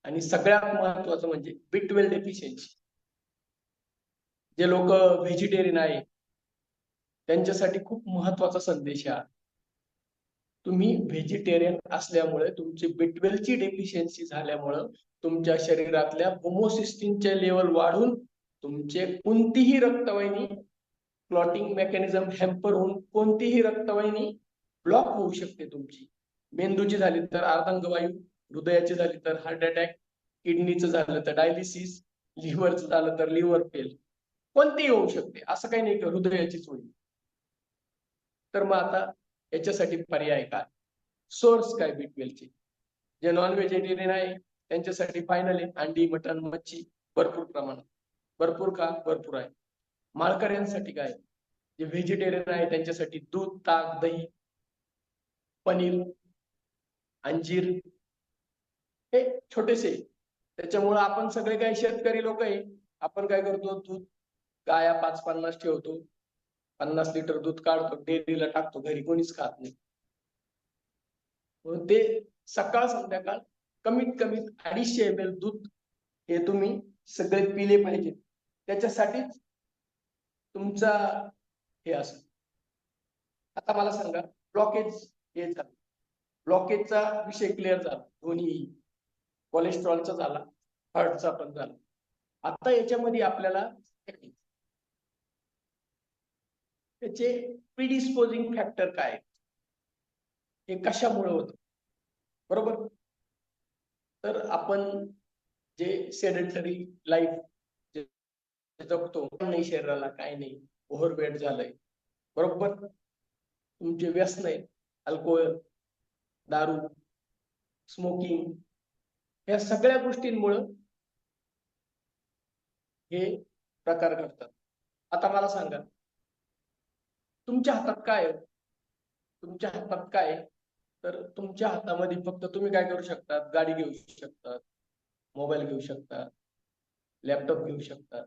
आणि सगळ्यात महत्वाचं म्हणजे B12 डेफिशियन्सी. जे लोक व्हेजिटेरियन आहे त्यांच्यासाठी खूप महत्वाचा संदेश आहे. तुम्ही व्हेजिटेरियन असल्यामुळे तुमची B12 ची डेफिशियन्सी झाल्यामुळे तुमच्या शरीरातल्या होमोसिस्टिनचे लेवल वाढून तुमचे कोणतीही रक्तवाहिनी क्लॉटिंग मेकॅनिझम हॅम्पर होऊन कोणतीही रक्तवाहिनी ब्लॉक होऊ शकते तुमची. मेंदूची झाली तर अर्धांगवायू, हृदयाची झाली तर हार्ट अटॅक, किडनीचं झालं तर डायलिसिस, लिव्हरचं झालं तर लिव्हर फेल, कोणतीही होऊ शकते. असं काही नाही की हृदयाचीच होईल. तर मग आता याच्यासाठी पर्याय काय, सोर्स काय B12 चे. जे नॉन व्हेजिटेरियन आहे त्यांच्यासाठी फायनल आहे अंडी, मटण, मच्छी भरपूर प्रमाणात. भरपूर का, भरपूर आहे. माळकऱ्यांसाठी काय, जे व्हेजिटेरियन आहे त्यांच्यासाठी दूध, ताक, दही, पनीर, अंजीर हे छोटेसे. त्याच्यामुळे आपण सगळे काही शेतकरी लोक आहे, आपण काय करतो, दूध गाया 5-50 ठेवतो, 50 लिटर दूध काढतो, डेअरीला टाकतो, घरी कोणीच खात नाही. ते सकाळ संध्याकाळ कमीत कमी 250 ml दूध हे तुम्ही सगळे पिले पाहिजे. त्याच्यासाठीच तुमचा हे असं. आता मला सांगा, ब्लॉकेज हे झालं, ब्लॉकेजचा विषय क्लिअर झाला, दोन्ही कोलेस्ट्रॉलचा झाला, हार्टचा पण झाला. आता याच्यामध्ये आपल्याला त्याचे प्रिडिस्पोजिंग फॅक्टर काय, हे कशामुळे होतं, बरोबर. तर आपण जे सेडेंटरी लाईफ जगतो, नाही शरीराला काय नाही, ओव्हरवेट झालंय, बरोबर, तुमचे व्यसन आहे, अल्कोहोल, दारू, स्मोकिंग, या सगळ्या गोष्टींमुळं हे प्रकार घडतात. आता मला सांगा, तुमच्या हातात काय आहे? तुमच्या हातात काय आहे? तर तुमच्या हातामध्ये फक्त तुम्ही काय करू शकतात? गाडी घेऊ शकतात, मोबाईल घेऊ शकतात, लॅपटॉप घेऊ शकतात,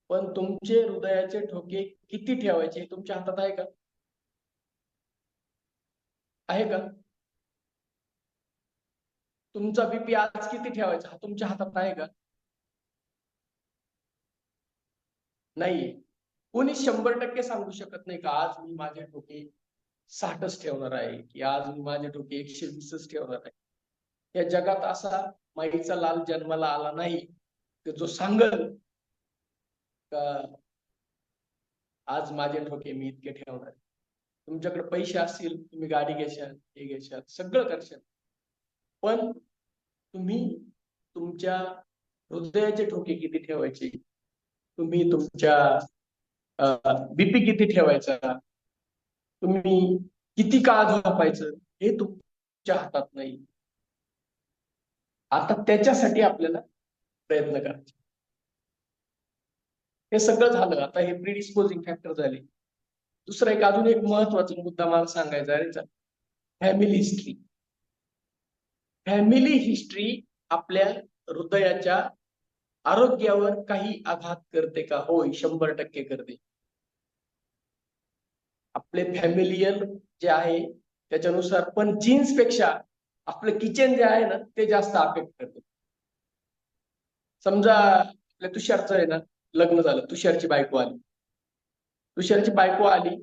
पण तुमचे हृदयाचे ठोके किती ठेवायचे तुमच्या हातात आहे का? आहे का? तुमचा बीपी आज किती ठेवायचा हा तुमच्या हातात आहे का? नाहीये. कोणी 100% सांगू शकत नाही का आज मी माझे ठोके 60च ठेवणार आहे, की आज मी माझे ठोके 120च ठेवणार आहे. या जगात असा माईचा लाल जन्माला आला नाही की जो सांगल का आज माझे ठोके मी इतके ठेवणार आहे. तुमच्याकडे पैसे असतील, तुम्ही गाडी घेशाल, हे घेशाल, सगळं करशाल, पण तुम्ही तुमच्या हृदयाचे ठोके किती ठेवायचे, तुम्ही तुमच्या बीपी किती ठेवायचा, तुम्ही किती काळ झोपायचं, हे तुमच्या हातात नाही. आता त्याच्यासाठी आपल्याला प्रयत्न करायचे. हे सगळं झालं, आता हे प्रिडिस्पोजिंग फॅक्टर झाले. दुसरा एक अजून एक महत्वाचा मुद्दा मला सांगायचा आहे, फॅमिली हिस्ट्री. फॅमिली हिस्ट्री आपल्या हृदयाच्या आरोग्यावर काही आघात करते का? होय, 100% करते. आपले फॅमिलियल जे आहे त्याच्यानुसार, पण जीन्स पेक्षा आपलं किचन जे आहे ना ते जास्त अफेक्ट करते. समजा आपल्या तुषारचं आहे ना, लग्न झालं, तुषारची बायको आली, तुषारची बायको आली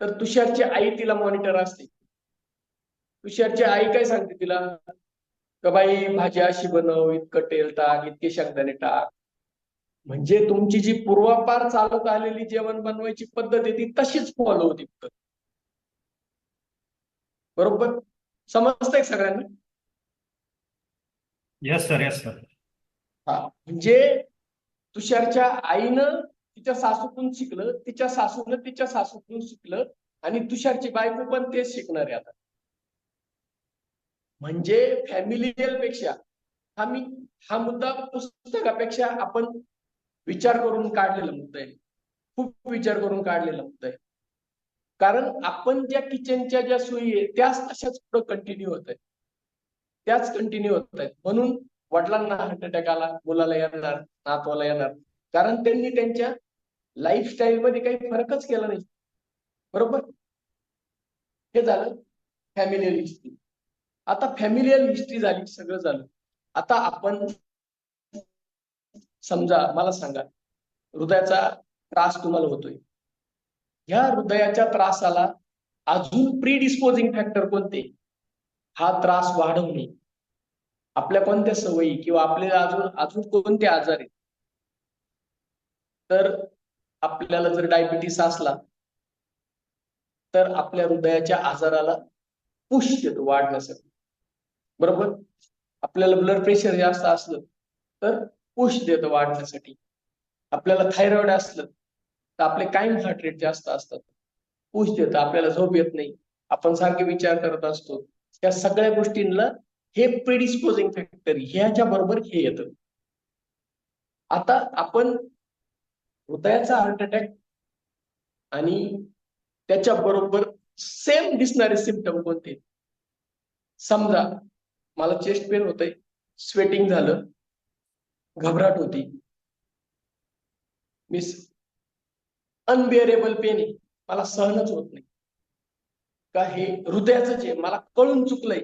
तर तुषारची आई तिला मॉनिटर असते. तुषारची आई काय सांगते तिला, का बाई भाजी अशी बनव, इतकं तेल टाक, इतके शेंगदाणे टाक. म्हणजे तुमची जी पूर्वापार चालत आलेली जेवण बनवायची पद्धत आहे ती तशीच फॉलो होती. बरोबर, समजतंय सगळ्यांना? Yes sir, yes sir. हा, म्हणजे तुषारच्या आईनं तिच्या सासूतून शिकलं, तिच्या सासूनं तिच्या सासूतून शिकलं, आणि तुषारची बायको पण तेच शिकणार आहे आता. म्हणजे फॅमिलियल पेक्षा हा मुद्दा पुस्तकापेक्षा आपण विचार करून काढलेला मुद्दा आहे, खूप विचार करून काढलेला मुद्दा आहे. कारण आपण ज्या किचनच्या ज्या सोयी आहेत त्याच तशाच पुढे कंटिन्यू होत आहेत, त्याच कंटिन्यू होत आहेत. म्हणून वडिलांना हार्ट अटॅक आला, मुलाला येणार, नातवाला येणार, कारण त्यांनी त्यांच्या लाईफस्टाईल मध्ये काही फरकच केला नाही. बरोबर, हे झालं फॅमिलियल हिस्ट्री. आता फॅमिलियल हिस्ट्री झाली, सगळं झालं. आता आपण समजा, मला सांगा, हृदयाचा त्रास तुम्हाला होतोय, ह्या हृदयाच्या त्रासाला अजून प्रीडिस्पोजिंग फॅक्टर कोणते? हा त्रास वाढवणे, आपल्या कोणत्या सवयी किंवा आपल्याला अजून कोणते आजार आहेत? तर आपल्याला जर डायबिटीस असला तर आपल्या हृदयाच्या आजाराला पुश देतो वाढण्यासाठी. बरोबर, आपल्याला ब्लड प्रेशर जास्त असलं तर पुश देतो वाढण्यासाठी. आपल्याला थायरॉइड असलं तर आपले कायम हार्ट रेट जास्त असतात, पुश देतं. आपल्याला झोप येत नाही, आपण सारखे विचार करत असतो. त्या सगळ्या गोष्टींना हे प्रिडिस्पोजिंग फॅक्टर, ह्याच्या बरोबर हे येतं. आता आपण हृदयाचा हार्ट अटॅक आणि त्याच्या बरोबर सेम दिसणारे सिम्पटम कोणते? समजा मला चेस्ट पेन होतंय, स्वेटिंग झालं, घबराट होती, मिस अनबिअरेबल पेन आहे, मला सहनच होत नाही, का हे हृदयाचंच आहे, मला कळून चुकलंय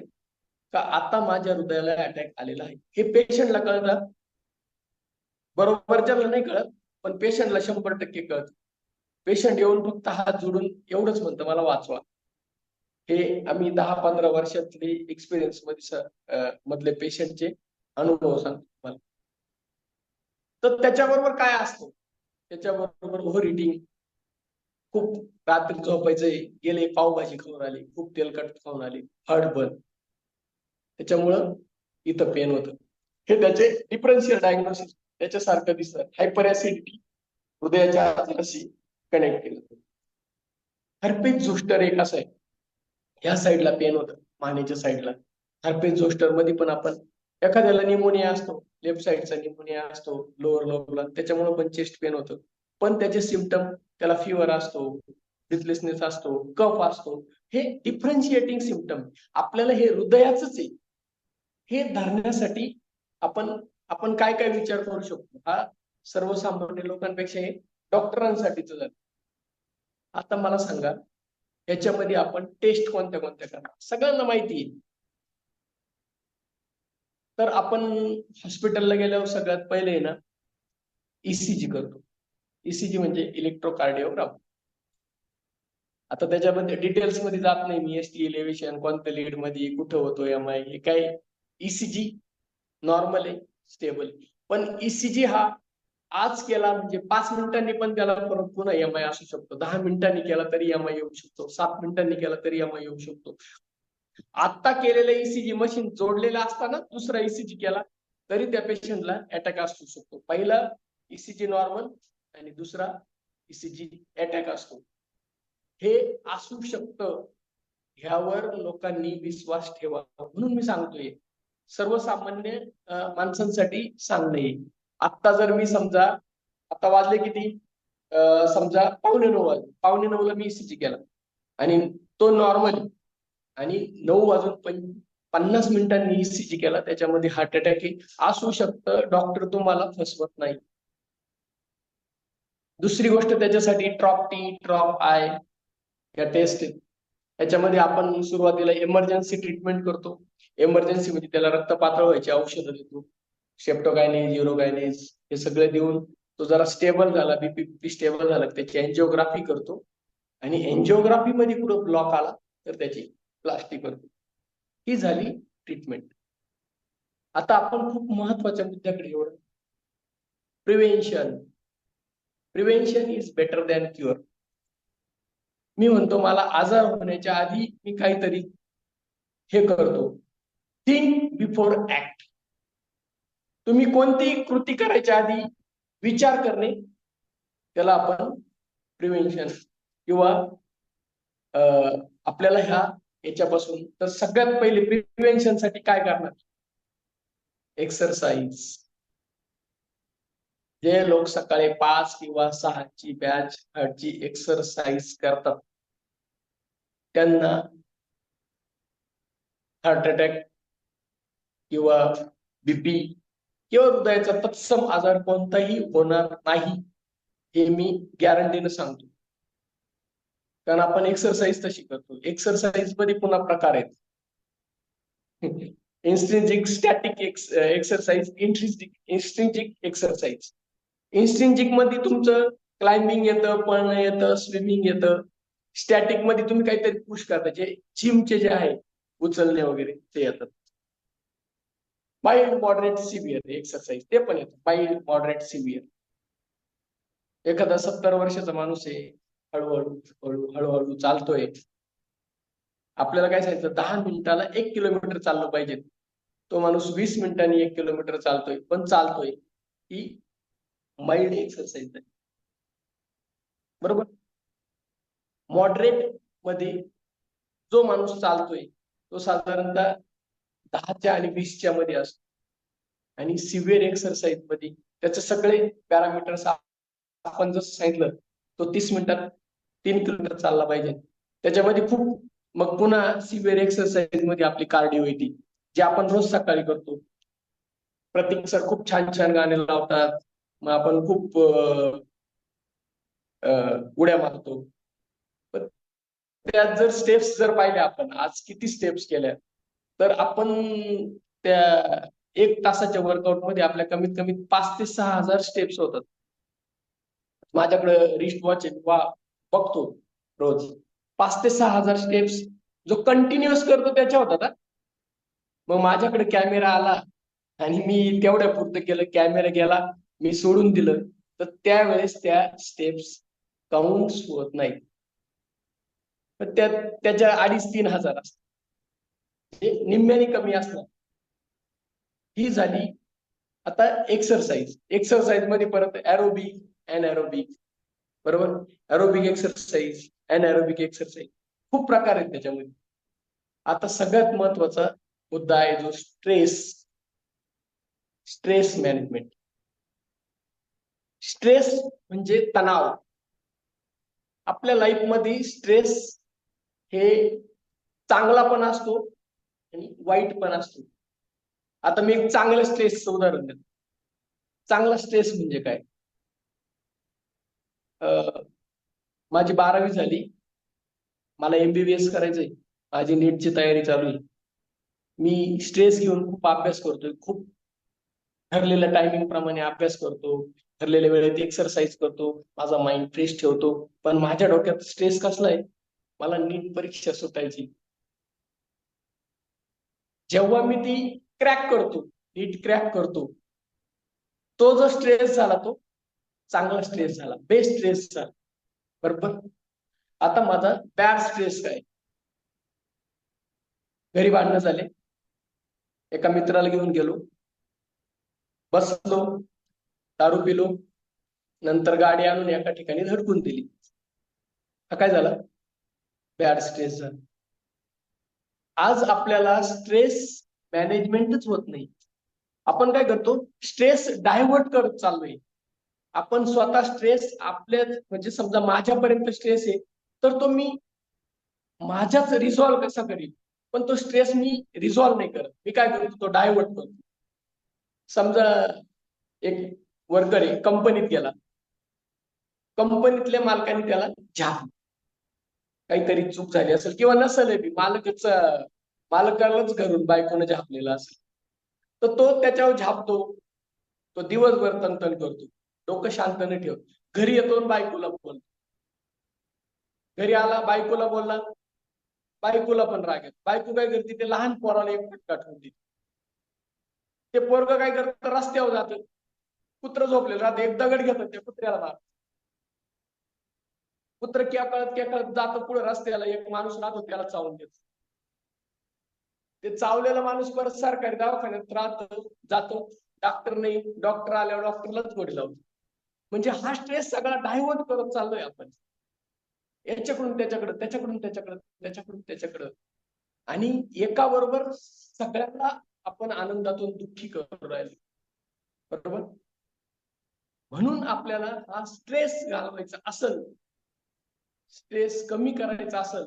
का आता माझ्या हृदयाला अटॅक आलेला आहे. हे पेशंटला कळतं, बरोबरच्याला नाही कळत, पण पेशंटला 100% कळत. पेशंट येऊन फक्त हात जोडून एवढंच म्हणतं, मला वाचवा. हे आम्ही 10-15 वर्षातले एक्सपिरियन्स मधले पेशंटचे अनुभव सांगतो तुम्हाला. तर त्याच्याबरोबर काय असतं? त्याच्याबरोबर ओव्हर इटिंग, खूप रात्री झोपायचंय, गेले पावभाजी खाऊन आले, खूप तेलकट खाऊन आले, हार्ट बर्न, त्याच्यामुळं इथं पेन होतं. हे त्याचे डिफरन्शियल डायग्नोसिस त्याच्यासारखं दिसतं. हायपर ऍसिडिटी, हृदयाच्या आजाराशी कनेक्ट केलं. हर्पेज झोस्टर एक असं आहे, ह्या साईडला पेन होतं मानेच्या साईडला. हर्पेज झोस्टर मध्ये पण आपण एखाद्याला निमोनिया असतो, लेफ्ट साईडचा निमोनिया असतो लोअर लोबला, त्याच्यामुळे पण चेस्ट पेन होतं. पण त्याचे सिम्पटम, त्याला फिवर असतो, ब्रिथलेसनेस असतो, कफ असतो, हे डिफरन्शिएटिंग सिम्पटम. आपल्याला हे हृदयाच आहे, हे धरण्यासाठी आपण आपण काय काय विचार करू शकतो, हा सर्वसामान्य लोकांपेक्षा हे डॉक्टरांसाठीच झालं. आता मला सांगा, याच्यामध्ये आपण टेस्ट कोणत्या कोणत्या करणार, सगळ्यांना माहिती आहे. तर आपण हॉस्पिटलला गेल्यावर सगळ्यात पहिले ना ईसीजी करतो. ईसीजी म्हणजे इलेक्ट्रोकार्डिओग्राम. आता त्याच्यामध्ये डिटेल्स मध्ये जात नाही मी, एसटी एलिव्हेशन कोणत्या लीड मध्ये कुठं होतो एमआय, हे काय. ईसीजी नॉर्मल आहे, स्टेबल. पण ईसीजी हा आज केला म्हणजे 5 मिनिटांनी पण त्याला परत पुन्हा एमआय असू शकतो, 10 मिनिटांनी केला तरी एमआय येऊ शकतो, 7 मिनिटांनी केला तरी एमआय येऊ शकतो. आता केलेलं ईसीजी मशीन जोडलेलं असताना दुसरा ईसीजी केला तरी त्या पेशंटला अटॅक असू शकतो. पहिला ईसीजी नॉर्मल आणि दुसरा ईसीजी अटॅक असतो, हे असू शकतं. ह्यावर लोकांनी विश्वास ठेवा म्हणून मी सांगतोय, सर्वसामान्य माणसांसाठी सांगणे. आता जर मी समजा, आता वाजले किती, समजा 8:45 वाजले, 8:45ला मी ईसीजी केला आणि तो नॉर्मल, आणि 9:50 मिनिटांनी ईसीजी केला, त्याच्यामध्ये हार्ट अटॅक असू शकतं. डॉक्टर तुम्हाला फसवत नाही. दुसरी गोष्ट, त्याच्यासाठी ट्रॉप टी, ट्रॉप आय या टेस्ट आहेत. याच्यामध्ये आपण सुरुवातीला इमर्जन्सी ट्रीटमेंट करतो. इमर्जन्सी म्हणजे त्याला रक्त पातळ व्हायची औषधं देतो, स्ट्रेप्टोकायनेज, युरोकायनेज, हे सगळे देऊन तो जरा स्टेबल झाला, बीपी स्टेबल झाला, त्याची एन्जिओग्राफी करतो. आणि एन्जिओग्राफी मध्ये कुठं ब्लॉक आला तर त्याची प्लास्टिक करतो. ही झाली ट्रीटमेंट. आता आपण खूप महत्वाच्या मुद्द्याकडे येऊ, prevention. Prevention is better than cure. मी म्हणतो, मला आजार होण्याच्या आधी मी काहीतरी हे करतो, थिंक बिफोर ऍक्ट. तुम्ही कोणतीही कृती करायच्या आधी विचार करणे, त्याला आपण प्रिव्हेन्शन किंवा आपल्याला याच्यापासून. तर सगळ्यात पहिले प्रिव्हेन्शन साठी काय करणार, एक्सरसाइज. जे लोक सकाळी 5 किंवा 6ची बॅच ची एक्सरसाइज करतात, त्यांना हार्ट अटॅक किंवा बीपी किंवा हृदयाचा तत्सम आजार कोणताही होणार नाही, हे मी गॅरंटीने सांगतो. कारण आपण एक्सरसाइज तशी करतो. एक्सरसाइज मध्ये पुन्हा प्रकार आहेत, इंस्ट्रिंजिक, स्टॅटिक एक्सरसाइज, इंस्ट्रिंजिक एक्सरसाइज. इंस्ट्रिंजिक मध्ये तुमचं क्लाइम्बिंग येतं, पळणं येतं, स्विमिंग येतं. स्टॅटिक मध्ये तुम्ही काहीतरी पुश करता, जे जिमचे जे आहे उचलणे वगैरे ते येतात. माइल्ड, मॉडरेट, सिव्हिअर एक्सरसाइज ते पण येतं. Mild, moderate, severe. एखादा 70 वर्षाचा माणूस आहे, हळूहळू चालतोय, आपल्याला काय सांगितलं, 10 मिनिटाला 1 किलोमीटर चाललं पाहिजे. तो माणूस 20 मिनिटांनी 1 किलोमीटर चालतोय, पण चालतोय. ही माइल्ड एक्सरसाइज आहे, बरोबर. मॉडरेट मध्ये जो माणूस चालतोय तो साधारणतः 10च्या आणि 20च्या मध्ये असतो. आणि सिव्हिअर एक्सरसाइज मध्ये त्याचे सगळे पॅरामीटर्स आपण जसं सांगितलं, तो 30 मिनिटात 3 किलोमीटर चालला पाहिजे. त्याच्यामध्ये खूप, मग पुन्हा सिव्हिअर एक्सरसाइज मध्ये आपली कार्डिओ येते, जे आपण रोज सकाळी करतो. प्रतीक सर खूप छान छान गाणे लावतात, मग आपण खूप उड्या मारतो. त्यात जर स्टेप्स जर पाहिल्या, आपण आज किती स्टेप्स केल्या, तर आपण त्या 1 तासाच्या वर्कआउट मध्ये आपल्या कमीत कमी 5 ते 6 हजार स्टेप्स होतात. माझ्याकडे रिस्ट वॉच आहे, बघतो रोज 5 ते 6 हजार स्टेप्स जो कंटिन्युअस करतो त्याच्या होतात. मग माझ्याकडे कॅमेरा आला आणि मी तेवढ्या पुरतं केलं, कॅमेरा गेला, मी सोडून दिलं, तर त्यावेळेस त्या स्टेप्स काउंट्स होत नाही. त्याच्या 2,500-3 हजार असतात, निम्म्याने कमी असणार. ही झाली आता एक्सरसाइज. एक्सरसाइज मध्ये परत एरोबिक, अनएरोबिक. बरोबर. एरोबिक एक्सरसाइज, अनएरोबिक एक्सरसाइज, खूप प्रकार आहेत त्याच्यामध्ये. आता सगळ्यात महत्वाचा मुद्दा आहे जो स्ट्रेस मॅनेजमेंट. स्ट्रेस म्हणजे तणाव. आपल्या लाईफमध्ये स्ट्रेस हे चांगला पण असतो आणि वाईट पण असतो. आता मी एक चांगल्या स्ट्रेसचं उदाहरण देतो. चांगला स्ट्रेस म्हणजे काय? माझी 12वी झाली, मला MBBS करायचंय, माझी नीटची तयारी चालू आहे. मी स्ट्रेस घेऊन खूप अभ्यास करतोय, खूप ठरलेल्या टायमिंग प्रमाणे अभ्यास करतो, ठरलेल्या वेळेत एक्सरसाइज करतो, माझा माइंड फ्रेश ठेवतो. पण माझ्या डोक्यात स्ट्रेस कसला आहे? मला नीट परीक्षा सुटायची. जेव्हा मी ती नीट क्रॅक करतो, तो जो स्ट्रेस झाला तो चांगला स्ट्रेस झाला, बेस्ट स्ट्रेस झाला. बरोबर. आता माझा बॅड स्ट्रेस काय? घरी भांडणं झाले, एका मित्राला घेऊन गेलो, बसलो, दारू पिलो, नंतर गाडी आणून एका ठिकाणी धडकून दिली. हा काय झाला? बॅड स्ट्रेस झाला. आज आपल्याला स्ट्रेस मॅनेजमेंटच होत नाही. आपण काय करतो? स्ट्रेस डायव्हर्ट करत चाललोय. आपण स्वतः स्ट्रेस आपल्या, म्हणजे समजा माझ्यापर्यंत स्ट्रेस आहे, तर तो मी माझ्याच रिझॉल्व्ह कसा करील, पण तो स्ट्रेस मी रिझॉल्व्ह नाही करत. मी काय करतो? तो डायव्हर्ट करतो. समजा एक वर्कर आहे, कंपनीत गेला, कंपनीतल्या मालकाने त्याला झापलं, काहीतरी चूक झाली असेल किंवा नसेल, मालकालाच घरून बायकोने झापलेला असेल, तर तो त्याच्यावर झापतो, तो दिवसभर तनतन करतो, डोकं शांत नाही ठेवत. घरी येतो आणि बायकोला बोलतो, घरी आला, बायकोला बोलला, बायकोला पण राग येतो. बायको काय करते? ते लहान पोराला एक फटका ठेवून देते. ते पोरग काय करतं? रस्त्यावर जातं, कुत्र झोपलेलं राहतं, एक दगड घेतात, त्या कुत्र्याला मार. कुत्र केकळत जातं पुढे रस्त्याला, एक माणूस राहतो त्याला चावून देतो. ते चावलेला माणूस परत सरकारी दवाखान्यात जातो, डॉक्टर नाही, डॉक्टर आल्यावर डॉक्टरलाच गोडी लावतो. म्हणजे हा स्ट्रेस सगळा डायव्हर्ट करत चाललोय आपण, याच्याकडून त्याच्याकडे, त्याच्याकडून त्याच्याकडे, त्याच्याकडून त्याच्याकडे, आणि एका बरोबर सगळ्यांना आपण आनंदातून दुःखी करू राहिलो. बरोबर. म्हणून आपल्याला हा स्ट्रेस घालवायचा असेल, स्ट्रेस कमी करायचा असेल,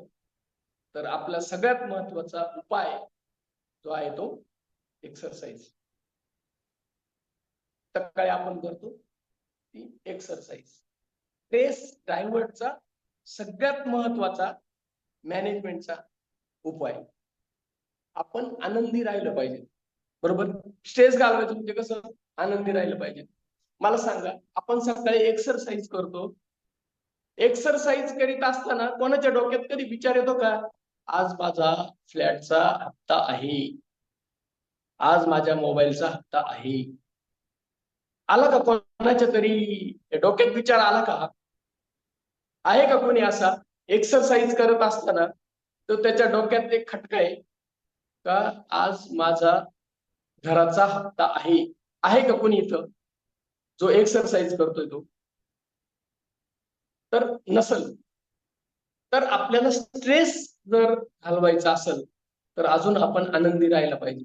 तर आपला सगळ्यात महत्वाचा उपाय जो आहे तो एक्सरसाइज. सकाळी आपण करतो ती एक्सरसाइज. स्ट्रेस डायव्हर्टचा सगळ्यात महत्वाचा मॅनेजमेंटचा उपाय. आपण आनंदी राहिलं पाहिजे. बरोबर. स्ट्रेस घालवायचं म्हणजे कसं? आनंदी राहिलं पाहिजे. मला सांगा, आपण सकाळी एक्सरसाइज करतो, एक्सरसाइज करीत असताना कोणाच्या डोक्यात कधी विचार येतो का? आज माझा फ्लॅटचा हप्ता आहे, आज माझ्या मोबाईलचा हप्ता आहे. आला का कोणाच्या तरी डोक्यात विचार आला का? आहे का कोणी असा एक्सरसाइज करत असताना तो त्याच्या डोक्यात एक खटका आहे का, आज माझा घराचा हप्ता आहे? आहे का कोणी इथं जो एक्सरसाइज करतोय तो? तर नसल. तर आपल्याला स्ट्रेस जर घालवायचा असेल तर अजून आपण आनंदी राहायला पाहिजे.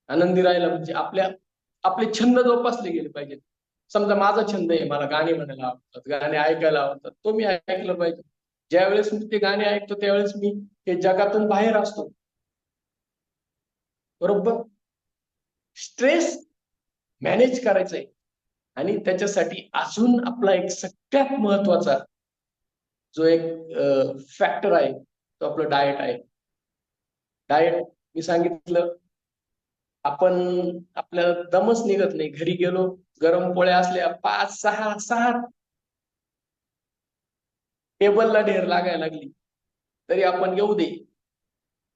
आनंदी राहायला म्हणजे आपले छंद जोपासले गेले पाहिजेत. समजा माझा छंद आहे, मला गाणे म्हणायला आवडतात, गाणे ऐकायला आवडतात, तो मी ऐकलं पाहिजे. ज्यावेळेस मी ते गाणे ऐकतो त्यावेळेस मी हे जगातून बाहेर असतो. बरोबर. स्ट्रेस मॅनेज करायचा आहे आणि त्याच्यासाठी अजून आपला एक सगळ्यात महत्वाचा जो एक फॅक्टर आहे तो आपलं डाएट आहे. डाएट मी सांगितलं, आपण आपल्याला दमच निघत नाही. घरी गेलो, गरम पोळ्या असल्या 5-6 टेबलला ढेर लागायला लागली तरी आपण घेऊ दे.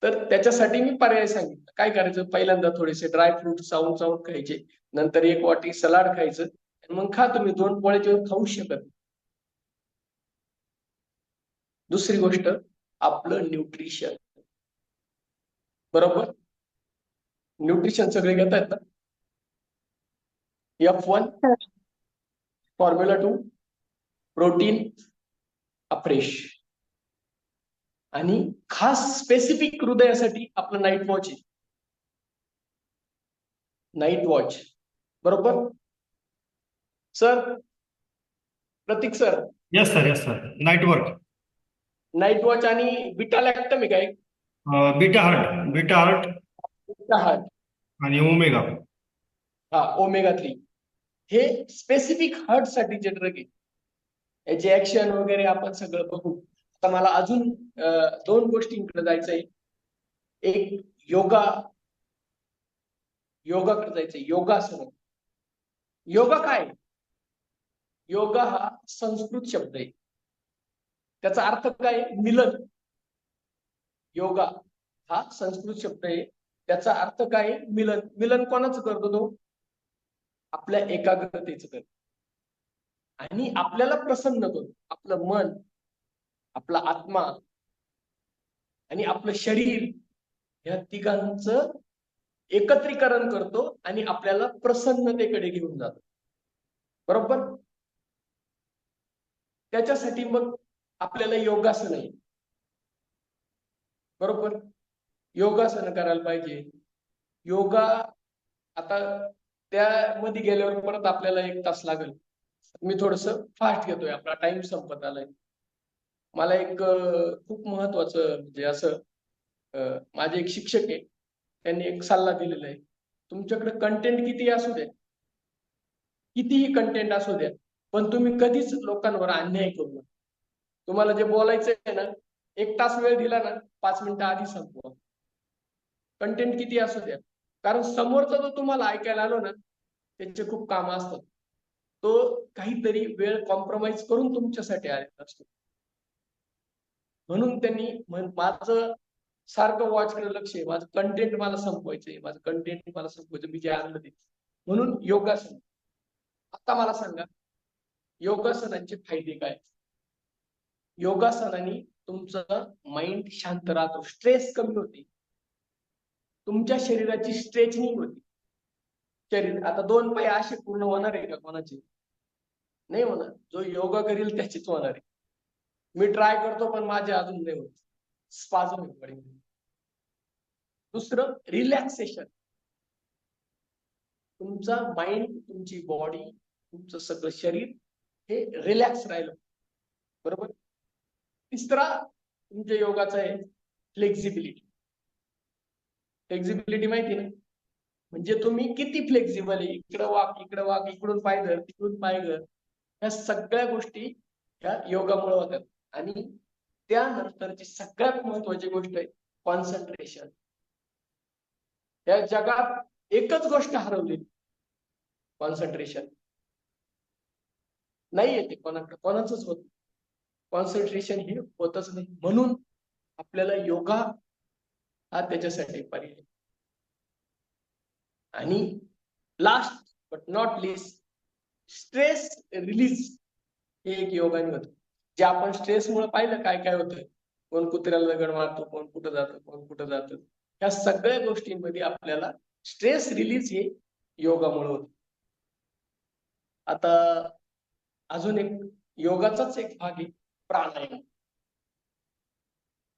तर त्याच्यासाठी मी पर्याय सांगितलं. काय करायचं? पहिल्यांदा थोडेसे ड्रायफ्रूट चावून चावून खायचे, नंतर एक वाटी सलाड खायचं, आणि मग खा. तुम्ही 2 पोळ्याच्या खाऊ शकत. दुसरी गोष्ट, आपलं न्यूट्रिशन. बरोबर. न्यूट्रिशन सगळे घेत आहेत ना? F1, sir. Formula 2, protein afresh आणि खास स्पेसिफिक हृदयासाठी आपलं नाईट वॉच आहे. नाईट वॉच बरोबर sir. Pratik sir, yes sir night work. Night watch आणि बिटा लॅक्टम आहे काय? बीटा हार्ट बिटा हार्ट आणि ओमेगा. हा ओमेगा 3 हे स्पेसिफिक हार्ट साठीचे ड्रग आहे. याचे ऍक्शन वगैरे आपण सगळं बघू. आता मला अजून 2 गोष्टींकडे जायचंय. एक योगाकडे जायचंय. योगासन. योगा काय? योगा हा संस्कृत शब्द आहे. त्याचा अर्थ काय? मिलन. योगा हा संस्कृत शब्द आहे. त्याचा अर्थ काय? मिलन. मिलन कोणाचं करतो तो? आपल्या एकाग्रतेचं करतो आणि आपल्याला प्रसन्न करतो. आपलं मन, आपला आत्मा आणि आपलं शरीर या तिघांचं एकत्रीकरण करतो आणि आपल्याला प्रसन्नतेकडे घेऊन जातो. बरोबर. त्याच्यासाठी मग आपल्याला योगासन आहे. बरोबर. योगासन करायला पाहिजे. योगा आता त्यामध्ये गेल्यावर परत आपल्याला 1 तास लागेल. मी थोडस फास्ट घेतोय. आपला टाइम संपत आलाय. मला एक खूप महत्वाचं म्हणजे असं माझे एक शिक्षक आहे, त्यांनी एक सल्ला दिलेला आहे. तुमच्याकडे कंटेंट किती असू द्या, कितीही कंटेंट असू द्या, पण तुम्ही कधीच लोकांवर अन्याय करू नका. तुम्हाला जे बोलायचं आहे ना, 1 तास वेळ दिला ना, 5 मिनिटं आधी संपवा. कंटेंट किती असू द्या, कारण समोरचा जो तुम्हाला ऐकायला आलो ना, त्यांचे खूप काम असतात. तो काहीतरी वेळ कॉम्प्रोमाइज करून तुमच्यासाठी आलेला असतो. म्हणून त्यांनी माझं सारखं वॉचकडे लक्ष आहे. माझं कंटेंट मला संपवायचंय. माझं कंटेंट मला संपवायचं. मी जे आणलं ते. म्हणून योगासन. आता मला सांगा, योगासनांचे फायदे काय? योगासनाने तुमचं माइंड शांत राहतो. स्ट्रेस कमी होते. तुमच्या शरीराची स्ट्रेचनिंग होते. शरीर आता 2 पाय असे पूर्ण होणार आहे का कोणाचे? नाही होणार. जो योगा करेल त्याचीच होणार आहे. मी ट्राय करतो पण माझे अजून नाही होत. स्पाझम पडेल. दुसरं रिलॅक्सेशन. तुमचा माइंड, तुमची बॉडी, तुमचं सगळं शरीर हे रिलॅक्स राहिलं. बरोबर. तिसरा तुमच्या योगाचा आहे फ्लेक्झिबिलिटी. फ्लेक्झिबिलिटी माहिती ना, म्हणजे तुम्ही किती फ्लेक्झिबल आहे. इकडं वाक, इकडून पाय धर, तिकडून पाय धर. या सगळ्या गोष्टी या योगामुळे होतात. आणि त्यानंतरची सगळ्यात महत्वाची गोष्ट आहे कॉन्सन्ट्रेशन. या जगात एकच गोष्ट हरवली, कॉन्सन्ट्रेशन. नाही येते कोणाकडे, कोणाचंच होत. कॉन्सन्ट्रेशन हे होतच नाही. म्हणून आपल्याला योगा हा त्याच्यासाठी पर्याय. आणि last but not list, stress release हे एक योगाने होतं. जे आपण स्ट्रेसमुळे पाहिलं काय काय होतं. कोण कुत्र्याला दगड मारतो, कोण कुठं जातं, कोण कुठं जातं. या सगळ्या गोष्टींमध्ये आपल्याला स्ट्रेस रिलीज हे योगामुळे होतं. आता अजून एक योगाचाच एक भाग आहे प्राणायाम.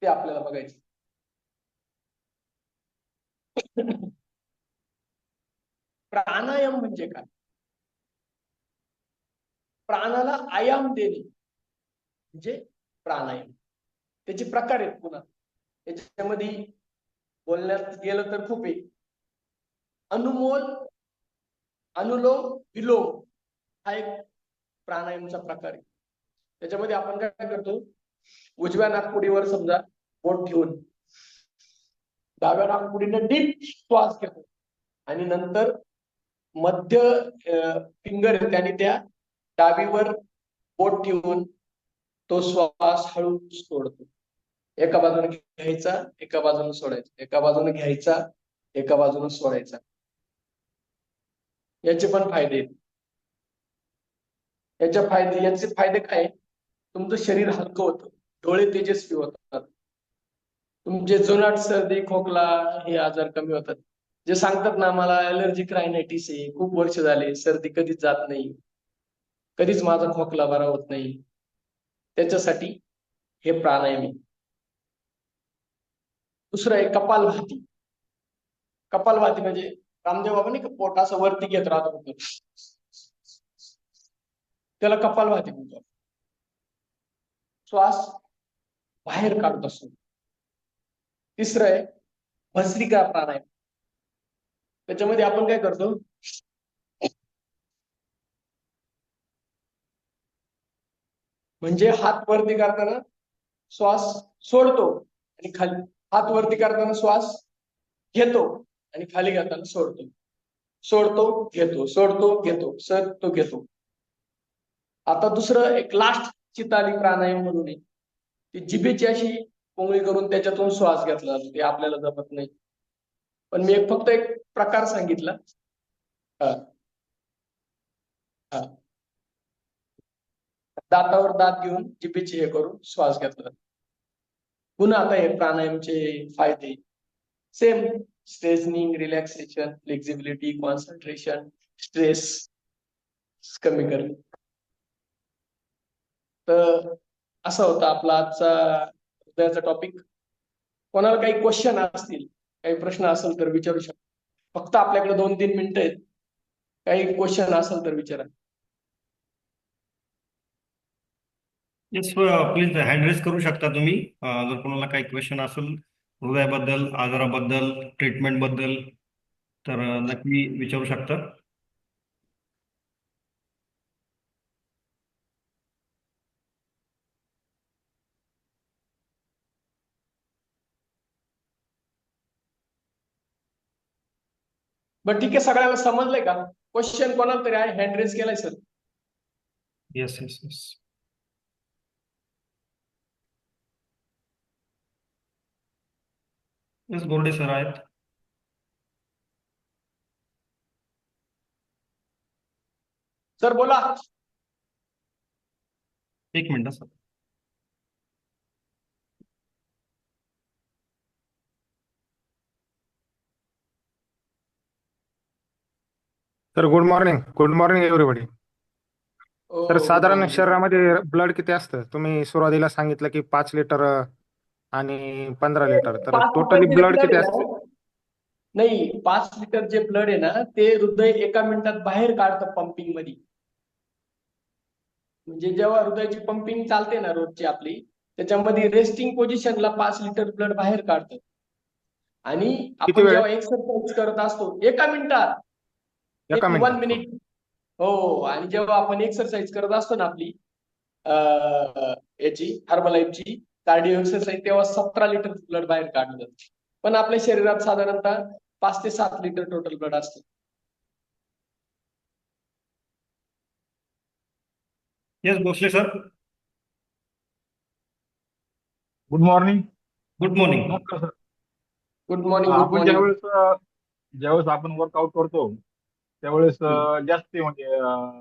ते आपल्याला बघायचं. प्राणायाम म्हणजे काय? प्राणाला आयाम देणे म्हणजे प्राणायाम. त्याचे प्रकार आहेत. पुन्हा त्याच्यामध्ये बोलण्यात गेलं तर खूप आहे. अनुलोम विलोम हा एक प्राणायामचा प्रकार आहे. त्याच्यामध्ये आपण काय करतो, उजव्या नाकपुडीवर समजा बोट ठेवून डाव्या नाकपुडीने डीप श्वास घेतो आणि नंतर मध्य फिंगर त्याने त्या डावीवर बोट ठेवून तो श्वास हळू सोडतो. एका बाजूने घ्यायचा, एका बाजूने सोडायचा, एका बाजूने घ्यायचा, एका बाजूने सोडायचा. याचे पण फायदे आहेत. याचे फायदे काय? तुमचं शरीर हलकं होतं, डोळे तेजस्वी होतात, तुमचे जुनाट सर्दी खोकला हे आजार कमी होतात. जे सांगतात ना मला ॲलर्जिक रायनायटिस आहे, खूप वर्ष झाले सर्दी कधीच जात नाही, कधीच माझा खोकला बरा होत नाही, त्याच्यासाठी हे प्राणायाम आहे. दुसरं आहे कपालभाती. कपालभाती म्हणजे रामदेव बाबा नाही का पोट असं वरती घेत राहतो, त्याला कपालभाती म्हणतो. श्वास बाहेर काढत असतो. तिसरं आहे भस्त्रिका प्राणायाम. त्याच्यामध्ये आपण काय करतो, म्हणजे हात वरती करताना श्वास सोडतो आणि खाली, हात वरती करताना श्वास घेतो आणि खाली घेताना सोडतो, सोडतो घेतो, सोडतो घेतो, सोडतो घेतो. आता दुसरं एक लास्ट चिताली प्राणायाम म्हणून आहे. ती जिभेची अशी कोंगळी करून त्याच्यातून श्वास घेतला जातो. ते आपल्याला जमत नाही, पण मी फक्त एक प्रकार सांगितला. हा हा दातावर दात घेऊन जिभेची हे करून श्वास घेतला. पुन्हा आता हे प्राणायामचे फायदे same, stretching, relaxation, flexibility, concentration, stress कमी करणे. तर असा होता आपला आजचा हृदयाचा टॉपिक. कोणाला काही क्वेश्चन असतील, काही प्रश्न असेल तर विचारू शकता. फक्त आपल्याकडे 2-3 मिनिटं आहेत. काही क्वेश्चन असेल तर विचारा. येस, प्लीज हँड रेस करू शकता तुम्ही. जर कोणाला काही क्वेश्चन असेल हृदयाबद्दल, आजाराबद्दल, ट्रीटमेंट बद्दल, तर नक्की विचारू शकता. बरं ठीक आहे, सगळ्याला समजलंय का? क्वेश्चन कोणाला तरी आहे, हँड रेस केलाय सर? Yes yes yes. Yes, Gorade sir आहेत. सर बोला. एक minute sir. Sir good morning everybody. Oh, तर good साधारण morning. शरीरामध्ये ब्लड किती असतं? तुम्ही सुरुवातीला सांगितलं की 5 लिटर आणि 15 लिटर, तर 5 टोटली लिटर जे ब्लड ब्लड किती आहे असतं? ना, नाही 5 लिटर जे ब्लड आहे ना, ते हृदय एका मिनिटात बाहेर काढतं पंपिंग मध्ये. म्हणजे जेव्हा हृदयाची पंपिंग चालते ना रोजची आपली, त्याच्यामध्ये रेस्टिंग पोझिशनला 5 लिटर ब्लड बाहेर काढतं. आणि किती आपण वेळेत? जेव्हा एक्सरसाइज करत असतो एका मिनिटात, एका इन 1 मिनिटात? मिनिट. हो, आणि जेव्हा आपण एक्सरसाइज करत असतो ना आपली याची हर्बलाइफची कार्डिओ एक्सरसाइज, तेव्हा 17 लिटर ब्लड बाहेर काढलं जातं. पण आपल्या शरीरात साधारणतः 5 ते 7 लिटर टोटल ब्लड असतं. Yes Bhosale sir. Good morning. Good morning. नमस्कार सर. गुड मॉर्निंग, गुड आपण मॉर्निंग. ज्यावेळेस आपण वर्कआउट करतो त्यावेळेस जास्त म्हणजे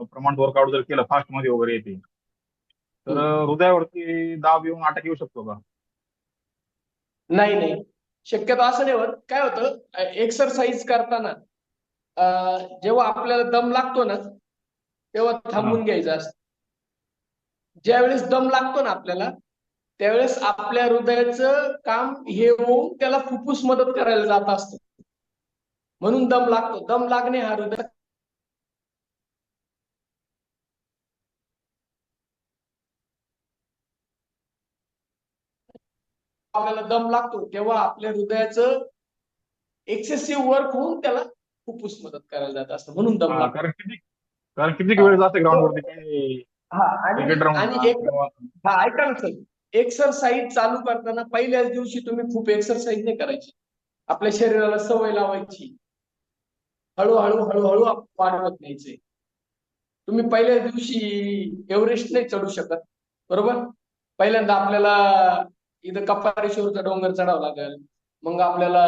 प्रमाणात वर्कआउट जर केलं फास्ट मध्ये वगैरे येते तर हृदयावरती दाब येऊन अटॅक येऊ शकतो का? नाही नाही, शक्यतो असं नाही होत. काय होतं, एक्सरसाइज करताना जेव्हा आपल्याला दम लागतो ना, तेव्हा थांबून घ्यायचं असतं. ज्यावेळेस दम लागतो ना आपल्याला, त्यावेळेस आपल्या हृदयाचं काम हे होऊन त्याला फुफ्फुस मदत करायला जात असतं, म्हणून दम लागतो. दम लागणे हा हृदय आपल्याला दम लागतो तेव्हा आपल्या हृदयाचं एक्सेसिव्ह वर्क होऊन त्याला फुफ्फुस मदत करायला जात असतं, म्हणून दम लागतो. कारण किती वेळ जाते ग्राउंड वरती काही हा, क्रिकेटर आणि म्हणा एक, किंवा हा ऐका ना सर, एक्सरसाइज चालू करताना पहिल्याच दिवशी तुम्ही खूप एक्सरसाइज नाही करायची. आपल्या शरीराला सवय लावायची, हळूहळू हळूहळू वाढवत न्यायचे. तुम्ही पहिल्याच दिवशी एव्हरेस्ट नाही चढू शकत, बरोबर? पहिल्यांदा आपल्याला इथं कपारेश्वरचा डोंगर चढावा लागेल, मग आपल्याला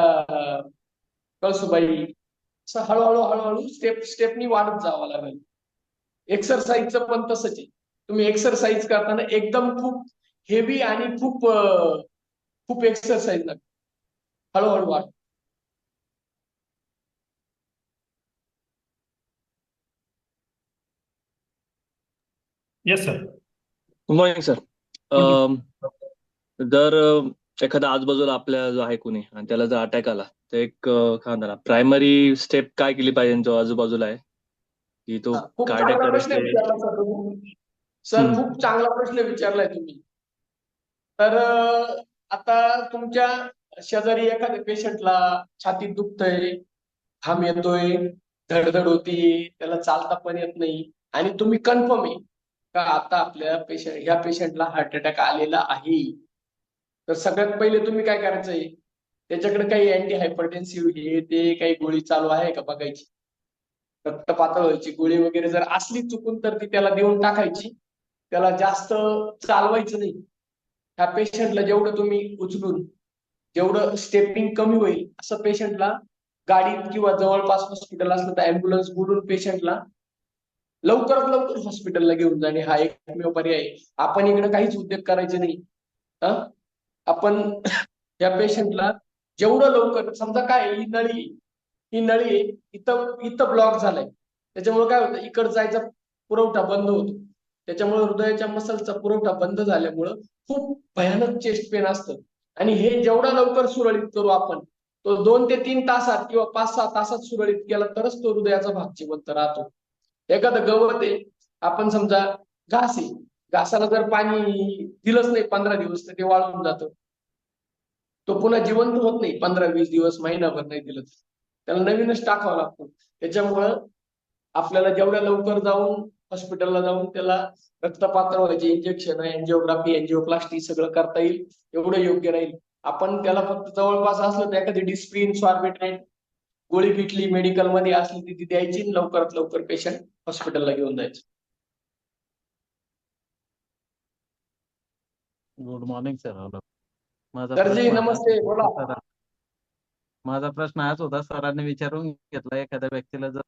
कळसुबाई, असं हळूहळू हळूहळू स्टेपनी वाढत जावं लागेल. एक्सरसाइजचं पण तसंच आहे. तुम्ही एक्सरसाइज करताना एकदम खूप हेवी आणि खूप खूप एक्सरसाइज लागते, हळूहळू वाढ. Yes sir. Good morning sir. Um, जर एखादा आजूबाजूला आपल्या जो आहे कोणी आणि त्याला जर अटॅक आला तर एक काय म्हणतात प्रायमरी स्टेप काय केली पाहिजे जो आजूबाजूला आहे की तो खूप कार्डियक चांगला अरेस्ट प्रश्न आहे. विचारला सर तुम्ही. सर हम्म. खूप चांगला प्रश्न विचारलाय तुम्ही. तर आता तुमच्या शेजारी एखाद्या पेशंटला छातीत दुखतंय, घाम येतोय, धडधड होती, त्याला चालता पण येत नाही आणि तुम्ही कन्फर्म आहे का आता आपल्या ह्या पेशंटला हार्ट अटॅक आलेला आहे. तर सगळ्यात पहिले तुम्ही काय करायचंय, त्याच्याकडे काही अँटी हायपरटेन्सिव्ह हे ते काही गोळी चालू आहे का बघायची. रक्त पातळ व्हायची गोळी वगैरे जर असली चुकून तर ती त्याला देऊन टाकायची. त्याला जास्त चालवायचं नाही. ह्या पेशंटला जेवढं तुम्ही उचलून जेवढं स्टेपिंग कमी होईल असं पेशंटला गाडीत किंवा जवळपास हॉस्पिटल असलं तर अँब्युलन्स बोलून पेशंटला लवकरात लवकर हॉस्पिटलला घेऊन जाणे हा एकमेव पर्याय आहे. आपण इकडे काहीच उद्योग करायचे नाही. आपण या पेशंटला जेवढं लवकर, समजा काय ही नळी आहे, इथं ब्लॉक झालाय, त्याच्यामुळे काय होतं इकडं जायचा पुरवठा बंद होतो. त्याच्यामुळे हृदयाच्या मसलचा पुरवठा बंद झाल्यामुळं खूप भयानक चेस्ट पेन असतं. आणि हे जेवढा लवकर सुरळीत करू आपण, तो 2 ते 3 तासात किंवा 5-6 तासात सुरळीत केला तरच तो हृदयाचा भाग जिवंत राहतो. एखादं गवत आहे, आपण समजा घास आहे, घासाला जर पाणी दिलंच नाही 15 दिवस तर ते वाळून जातं. तो पुन्हा जिवंत होत नाही 15-20 दिवस, महिनाभर नाही दिलं तर. त्याला नवीनच टाकावं लागतं. त्याच्यामुळं आपल्याला जेवढ्या लवकर जाऊन हॉस्पिटलला जाऊन त्याला रक्तपातळ व्हायचे इंजेक्शन, अँजिओग्राफी, अँजिओप्लास्टी सगळं करता येईल एवढं योग्य राहील. आपण त्याला फक्त जवळपास असलं तर एखादी डिस्प्रिन, सॉर्बिट्रेट गोळी घेतली मेडिकल मध्ये असली ती द्यायची आणि लवकरात लवकर पेशंट हॉस्पिटलला घेऊन जायचं. Good morning sir. माझा सर जी प्रश्न हाच नमस्ते, होता बोला. सर. माझा प्रश्न हाच होता, सरांनी विचारून घेतला, एखाद्या व्यक्तीला जर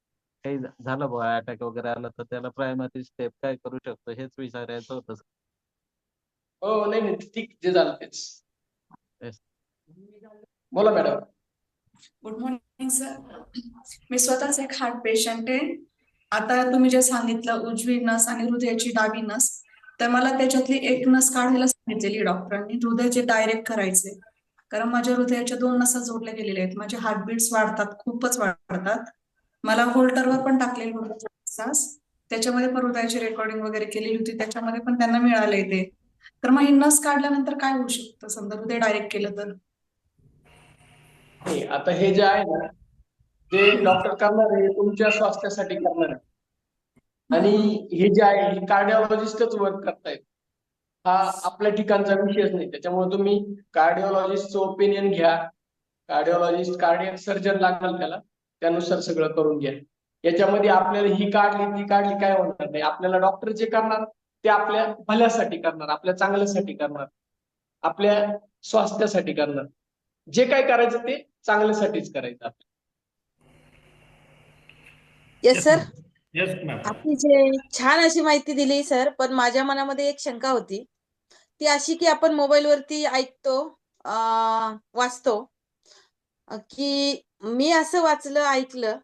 काही झालं बुवा अटॅक वगैरे आला तर त्याला प्रायमरी स्टेप काय करू शकतो हेच विचारायचं होतं सर. हो नाही नाही ठीक, जे झालं तेच. Yes. बोला मॅडम. Good morning sir. मी स्वतःच एक हार्ट पेशंट आहे. आता तुम्ही जे सांगितलं उजवी नस आणि हृदयाची डावी नस, तर मला त्याच्यातली एक नस काढायला सांगितलेली डॉक्टरांनी. हृदयाचे डायरेक्ट करायचे, कारण माझ्या हृदयाच्या 2 नसा जोडल्या गेलेल्या आहेत. माझे हार्टबीट्स वाढतात, खूपच वाढतात. मला होल्टरवर पण टाकलेलं होतं 24 तास, त्याच्यामध्ये पण हृदयाची रेकॉर्डिंग वगैरे केलेली होती, त्याच्यामध्ये पण त्यांना मिळालंय ते. तर मग ही नस काढल्यानंतर काय होऊ शकतं समजा हृदय डायरेक्ट केलं तर? नाही, आता हे जे आहे ना, जे डॉक्टर करणार आहे तुमच्या स्वास्थ्यासाठी करणार आहे. आणि हे जे आहे हे कार्डिओलॉजिस्टच वर्क करतायत. हा आपल्या ठिकाणचा विषयच नाही. त्याच्यामुळे तुम्ही कार्डिओलॉजिस्टचं ओपिनियन घ्या. कार्डिओलॉजिस्ट, कार्डियक सर्जन लागेल त्याला, त्यानुसार सगळं करून घ्या. याच्यामध्ये आपल्याला ही काढली ती काढली काय होणार नाही. आपल्याला डॉक्टर जे करणार ते आपल्या भल्यासाठी करणार, आपल्या चांगल्यासाठी करणार, आपल्या स्वास्थ्यासाठी करणार. जे काय करायचं ते चांगल्यासाठीच करायचं. Yes sir. Yes ma'am. आपली जे छान अशी माहिती दिली सर, पण माझ्या मनामध्ये एक शंका होती, ती अशी की आपण मोबाईलवरती ऐकतो, वाचतो, की मी असं वाचलं ऐकलं,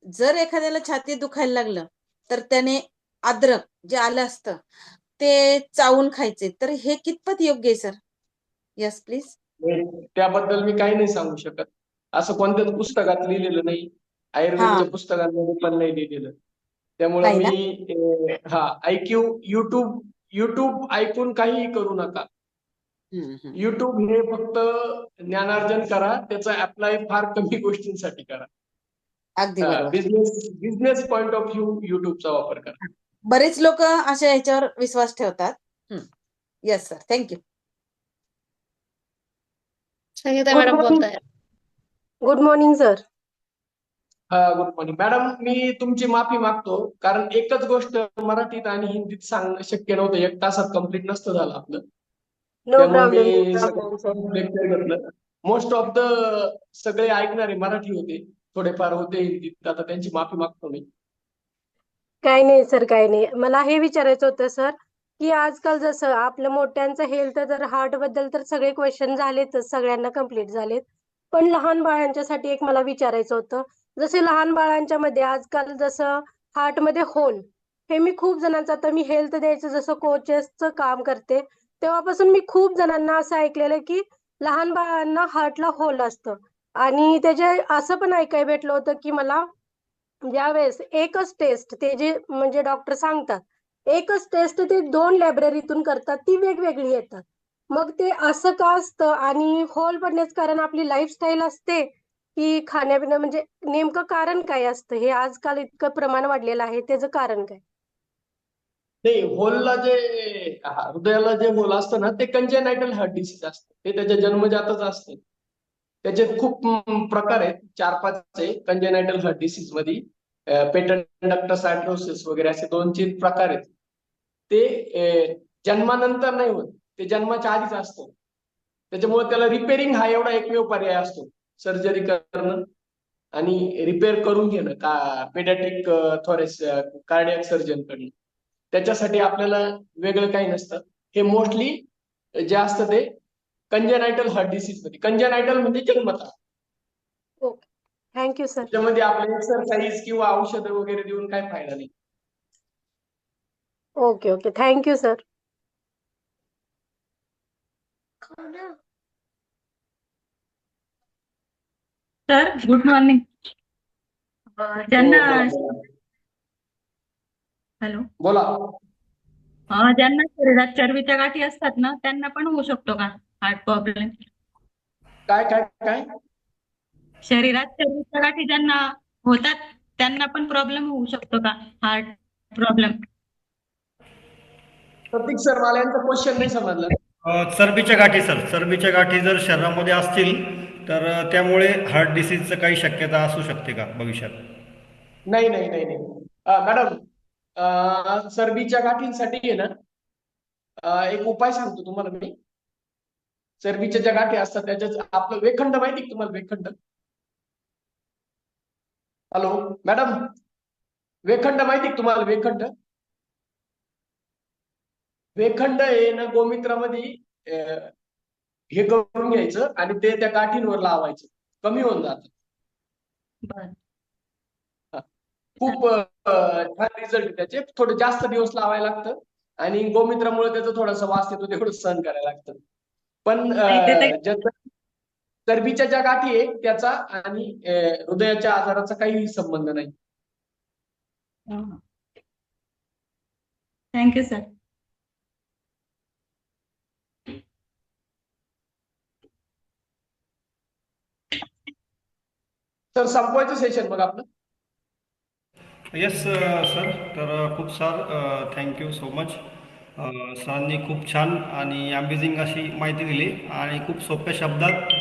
जर एखाद्याला छातीत दुखायला लागलं तर त्याने अद्रक जे आलं असतं ते चावून खायचे, तर हे कितपत योग्य आहे सर? Yes please. त्याबद्दल मी काही नाही सांगू शकत. असं कोणत्याच पुस्तकात लिहिलेलं नाही, आयुर्वेदच्या पुस्तकांमध्ये पण नाही लिहिलेलं. त्यामुळे नाही ना? मी युट्यूब ऐकून काहीही करू नका. युट्यूब हे फक्त ज्ञानार्जन करा, त्याचा अप्लाय फार कमी गोष्टींसाठी करा. अगदी बरोबर. बिझनेस पॉइंट ऑफ व्ह्यू युट्यूबचा वापर करा. बरेच लोक अशा ह्याच्यावर विश्वास ठेवतात. Yes sir, thank you. Sangeeta madam बोलताय. Good morning sir. Good morning madam. मी तुमची माफी मागतो, कारण एकच गोष्ट मराठीत आणि हिंदीत सांगणं शक्य नव्हतं. 1 तासात कम्प्लीट नसतं झालं आपलं. नो त्यामुळे प्रॉब्लेम. मी सगळं लेक्चर घेतलं. मोस्ट ऑफ द सगळे ऐकणारे मराठी होते, थोडेफार होते हिंदीत. आता त्यांची माफी मागतो मी. काही नाही सर, काही नाही. मला हे विचारायचं होतं सर, की आजकाल जसं आपलं मोठ्यांचं हेल्थ तर हार्ट बद्दल तर सगळे क्वेश्चन झालेतच, सगळ्यांना कम्प्लीट झालेत. पण लहान बाळांच्यासाठी एक मला विचारायचं होतं. जसे लहान बाळांच्या मध्ये आजकाल जसं हार्ट मध्ये होल, हे मी खूप जणांचं, आता मी हेल्थ द्यायचं जसं कोचेसचं काम करते, तेव्हापासून मी खूप जणांना असं ऐकलेलं की लहान बाळांना हार्टला होल असतं आणि त्याचे असं पण ऐकायला भेटलं होतं की मला ज्यावेळेस एकच टेस्ट ते जे म्हणजे डॉक्टर सांगतात, एकच टेस्ट ते 2 लायब्ररीतून करतात, ती वेगवेगळी येतात. मग ते असं का असतं आणि होल पडण्याचं कारण आपली लाईफस्टाईल असते, की खाण्यापिण्या म्हणजे नेमकं कारण काय असतं? हे आजकाल इतकं प्रमाण वाढलेलं आहे, त्याचं कारण काय? नाही, होलला जे हृदयाला जे होल असतं ना, ते कंजेनायटल हार्ट डिसीज असतं. ते त्याच्या जन्मजातच असतं. त्याचे खूप प्रकार आहेत, 4-5 आहे कंजेनायटल हार्ट डिसीज मध्ये. पेटंट डक्टस सायट्रोसिस वगैरे असे 2-3 प्रकार आहेत. ते जन्मानंतर नाही होत, ते जन्माच्या आधीच असतं. त्याच्यामुळे त्याला रिपेअरिंग हा एवढा एकमेव पर्याय असतो, सर्जरी करणं आणि रिपेअर करून घेणं का पेडियाट्रिक थोरेस कार्डियाक सर्जन कडनं. त्याच्यासाठी आपल्याला वेगळं काही नसतं. हे मोस्टली जे असतं ते कंजेनायटल हार्ट डिसीज मध्ये. कंजेनायटल म्हणजे जन्मतः. ओके. Thank you sir. त्याच्यामध्ये आपल्याला एक्सरसाइज किंवा औषधं वगैरे देऊन काय फायदा नाही. Okay, okay. Thank you sir. Sir good morning. ज्यांना हॅलो बोला. ज्यांना शरीरात चरबीच्या गाठी असतात ना, त्यांना पण होऊ शकतो का हार्ट प्रॉब्लेम? काय काय काय शरीरात चरबीच्या गाठी ज्यांना होतात त्यांना पण प्रॉब्लेम होऊ शकतो का हार्ट प्रॉब्लेम? प्रतीक सर, मला यांचा क्वेश्चन नाही समजला. चरबीच्या गाठी सर, चरबीच्या गाठी जर शरीरामध्ये असतील तर त्यामुळे हार्ट डिसीजचं काही शक्यता असू शकते का भविष्यात? नाही नाही नाही नाही मॅडम, चरबीच्या गाठींसाठी आहे ना, एक उपाय सांगतो तुम्हाला मी. चरबीच्या ज्या गाठी असतात त्याच्यात आपलं वेखंड माहिती का तुम्हाला? वेखंड, हॅलो मॅडम, वेखंड माहिती का तुम्हाला? वेखंड, वेखंड हे ना गोमित्रामध्ये हे करून घ्यायचं आणि ते त्या गाठींवर लावायचं, कमी होऊन जातं. बरं. खूप छान रिझल्ट त्याचे. थोडे जास्त दिवस लावायला लागतं आणि गोमित्रामुळे त्याचा थोडासा वास येतो, तेवढं सहन करायला लागतं. पण चरबीच्या ज्या गाठी आहे त्याचा आणि हृदयाच्या आजाराचा काही संबंध नाही. Thank you sir. तर संपवायचं सेशन मग आपलं. Yes sir. तर खूप थँक्यू सो मच. सरांनी खूप छान आणि अमेझिंग अशी माहिती दिली आणि खूप सोप्या शब्दात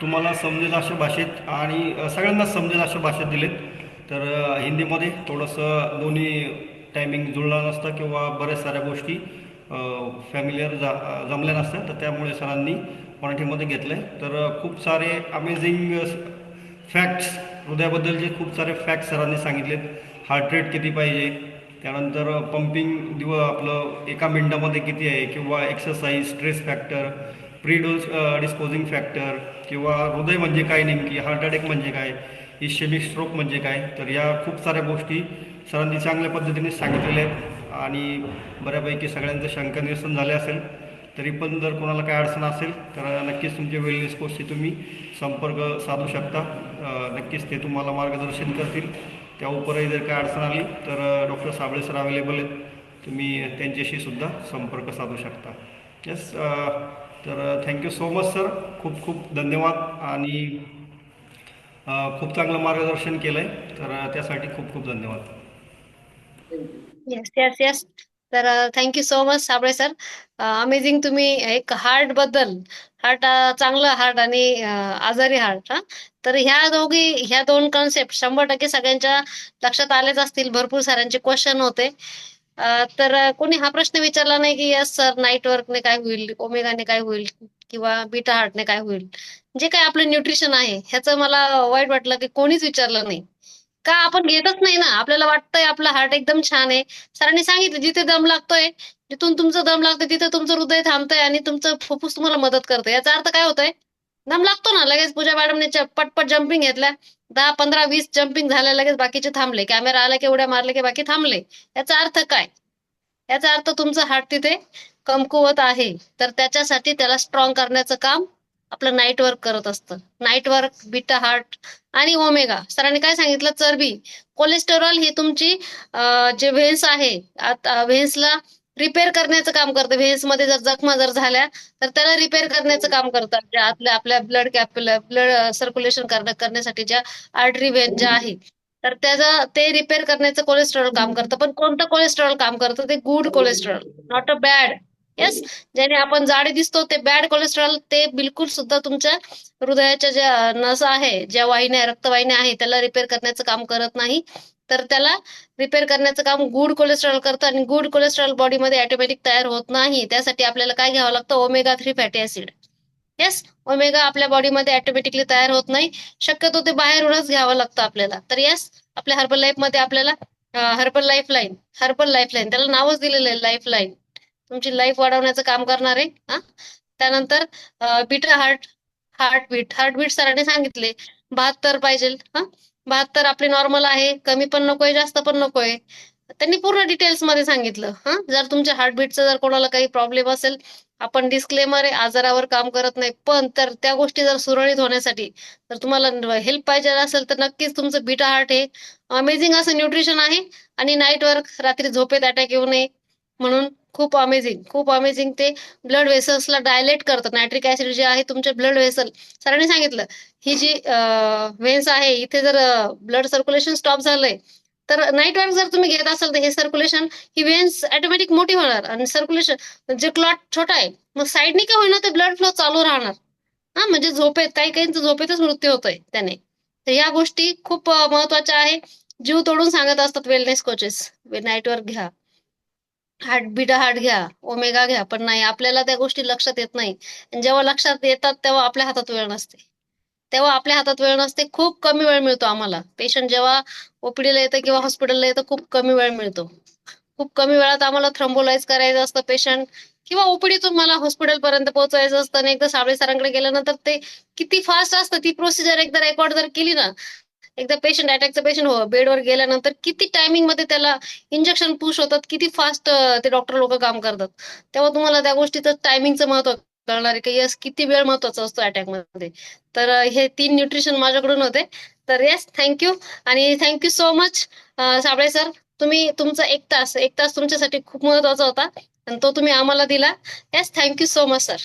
तुम्हाला समजेल अशा भाषेत आणि सगळ्यांना समजेल अशा भाषेत दिलेत. तर हिंदीमध्ये थोडंसं दोन्ही टायमिंग जुळलं नसतं किंवा बऱ्याच साऱ्या गोष्टी फॅमिलियर जमल्या नसत्या, तर त्यामुळे सरांनी मराठीमध्ये घेतलं आहे. तर खूप सारे अमेझिंग फॅक्ट्स, हृदयाबद्दलचे खूप सारे फॅक्ट्स सरांनी सांगितलेत. हार्ट रेट किती पाहिजे, त्यानंतर पंपिंग आपलं एका मिनिटामध्ये किती आहे, किंवा exercise, stress factor, disposing factor, किंवा हृदय म्हणजे काय नेमकी, हार्ट अटॅक म्हणजे काय, इश्केमिक स्ट्रोक म्हणजे काय. तर या खूप साऱ्या गोष्टी सरांनी चांगल्या पद्धतीने सांगितलेल्या आहेत आणि बऱ्यापैकी सगळ्यांचं शंका निरसन झाले असेल. तरी पण जर कोणाला काय अडचण असेल तर नक्कीच तुमच्या वेलनेस कोचशी तुम्ही संपर्क साधू शकता. नक्कीच ते तुम्हाला मार्गदर्शन करतील. त्या उपरही जर काय अडचण आली तर डॉक्टर साबळे सर अवेलेबल आहेत, तुम्ही त्यांच्याशी सुद्धा संपर्क साधू शकता. येस. तर थँक्यू सो मच सर. खूप खूप धन्यवाद आणि खूप चांगलं मार्गदर्शन केलं आहे, तर त्यासाठी खूप खूप धन्यवाद. Yes yes yes. तर thank you so much Sable sir. Amazing. तुम्ही एक हार्ट बद्दल, हार्ट चांगलं हार्ट आणि आजारी हार्ट, तर ह्या दोन कॉन्सेप्ट 100% सगळ्यांच्या लक्षात आलेच असतील. भरपूर साऱ्यांचे क्वेश्चन होते. तर कोणी हा प्रश्न विचारला नाही की यस सर नाईट वर्कने काय होईल, ओमेगाने काय होईल, किंवा बीटा हार्टने काय होईल. जे काय आपलं न्यूट्रिशन आहे ह्याचं मला वाईट वाटलं की कोणीच विचारलं नाही. का आपण घेतच नाही ना. आपल्याला वाटतंय आपलं हार्ट एकदम छान आहे. सरांनी सांगितलं जिथे दम लागतोय, जिथून तुमचं दम लागतोय तिथे तुमचं हृदय थांबतंय आणि तुमचं फुफ्फुस तुम्हाला मदत करतंय. याचा अर्थ काय होतोय? दम लागतो ना, लगेच पूजा मॅडमने पटपट जम्पिंग घेतल्या, 10, 15, 20 जम्पिंग झाल्या, लगेच बाकीचे थांबले. कॅमेरा आला की उड्या मारले की बाकी थांबले. याचा अर्थ काय? याचा अर्थ तुमचं हार्ट तिथे कमकुवत आहे, तर त्याच्यासाठी त्याला स्ट्रॉंग करण्याचं काम आपलं नाईट वर्क करत असतं. नाईट वर्क, बीटा हार्ट आणि ओमेगा. सरांनी काय सांगितलं? चरबी, कोलेस्टेरॉल ही तुमची जे व्हेन्स आहे, व्हेन्सला रिपेअर करण्याचं काम करतं. व्हेन्स मध्ये जर जखमा जर झाल्या तर त्याला रिपेअर करण्याचं काम करतात. ज्या आपल्या ब्लड सर्क्युलेशन करण्यासाठी ज्या आर्टरी व्हेन ज्या आहे, तर त्याचं ते रिपेअर करण्याचं कोलेस्टेरॉल काम करतं. पण कोणतं कोलेस्टेरॉल काम करतं? ते good cholesterol, not a bad. Yes, ज्याने आपण जाडे दिसतो ते बॅड कोलेस्टेरॉल, ते बिलकुल सुद्धा तुमच्या हृदयाच्या ज्या नस आहे, ज्या वाहिन्या, रक्तवाहिन्या आहे, त्याला रिपेअर करण्याचं काम करत नाही. तर त्याला रिपेअर करण्याचं काम गुड कोलेस्ट्रॉल करतं, आणि गुड कोलेस्ट्रॉल बॉडीमध्ये ऑटोमॅटिक तयार होत नाही. त्यासाठी आपल्याला काय घ्यावं लागतं? Omega 3 fatty acid. Yes, omega आपल्या बॉडीमध्ये ऑटोमॅटिकली तयार होत नाही, शक्यतो ते बाहेरूनच घ्यावं लागतं आपल्याला. तर येस, आपल्या हर्बल लाईफ मध्ये आपल्याला हर्बल लाईफलाईन त्याला नावच दिलेलं आहे, लाईफलाईन. तुमची लाईफ वाढवण्याचं काम करणार आहे. त्यानंतर बीटा हार्टबीट सरांनी सांगितले 72 पाहिजे. 72 आपली नॉर्मल आहे, कमी पण नकोय, जास्त पण नकोय. त्यांनी पूर्ण डिटेल्स मध्ये सांगितलं. जर तुमच्या हार्टबीटचा जर कोणाला काही प्रॉब्लेम असेल, आपण डिस्क्लेमर आहे, आजारावर काम करत नाही, पण तर त्या गोष्टी जर सुरळीत होण्यासाठी जर तुम्हाला हेल्प पाहिजे असेल तर नक्कीच तुमचं बीटा हार्ट हे अमेझिंग असं न्यूट्रिशन आहे. आणि नाईट वर्क, रात्री झोपेत अटॅक येऊ नये म्हणून खूप अमेझिंग ते ब्लड वेसल्सला डायलेट करतात. नायट्रिक ऍसिड जे आहे तुमचे ब्लड वेसल, सरांनी सांगितलं ही जी व्हेन्स आहे, इथे जर ब्लड सर्क्युलेशन स्टॉप झालंय, तर नाईट वर्क जर तुम्ही घेत असाल तर हे सर्क्युलेशन, ही व्हेन्स ऑटोमॅटिक मोठी होणार, आणि सर्क्युलेशन जे क्लॉट छोटा आहे, मग साईडनी काय होईना ते ब्लड फ्लो चालू राहणार. म्हणजे झोपेत, काहींचा झोपेतच मृत्यू होतोय त्याने. तर या गोष्टी खूप महत्वाच्या आहे. जीव तोडून सांगत असतात वेलनेस कोचेस, नाईट वर्क घ्या, बीटा हार्ट घ्या, ओमेगा घ्या, पण नाही, आपल्याला त्या गोष्टी लक्षात येत नाही. आणि जेव्हा लक्षात येतात तेव्हा आपल्या हातात वेळ नसते. खूप कमी वेळ मिळतो आम्हाला. पेशंट जेव्हा ओपीडीला येतं किंवा हॉस्पिटलला येतं, खूप कमी वेळ मिळतो. खूप कमी वेळात आम्हाला थ्रोम्बोलाइज करायचं असतं पेशंट, किंवा ओपीडीतून मला हॉस्पिटल पर्यंत पोहोचायचं असतं. आणि एकदा साबळे सरांकडे गेल्यानंतर ते किती फास्ट असतं, ती प्रोसिजर एकदा रेकॉर्ड जर केली ना, एकदा पेशंट अटॅकचं पेशंट बेडवर गेल्यानंतर किती टायमिंग मध्ये त्याला इंजेक्शन पुश होतात, किती फास्ट ते डॉक्टर लोक काम करतात, तेव्हा तुम्हाला त्या गोष्टीचं टायमिंगचं महत्व कळणार आहे की यस, किती वेळ महत्वाचा असतो अटॅक मध्ये. तर हे 3 न्यूट्रिशन माझ्याकडून होते. तर येस, थँक्यू. आणि thank you so much Sable sir, तुम्ही तुमचा एक तास तुमच्यासाठी खूप महत्वाचा होता, आणि तो तुम्ही आम्हाला दिला. Yes, thank you so much sir.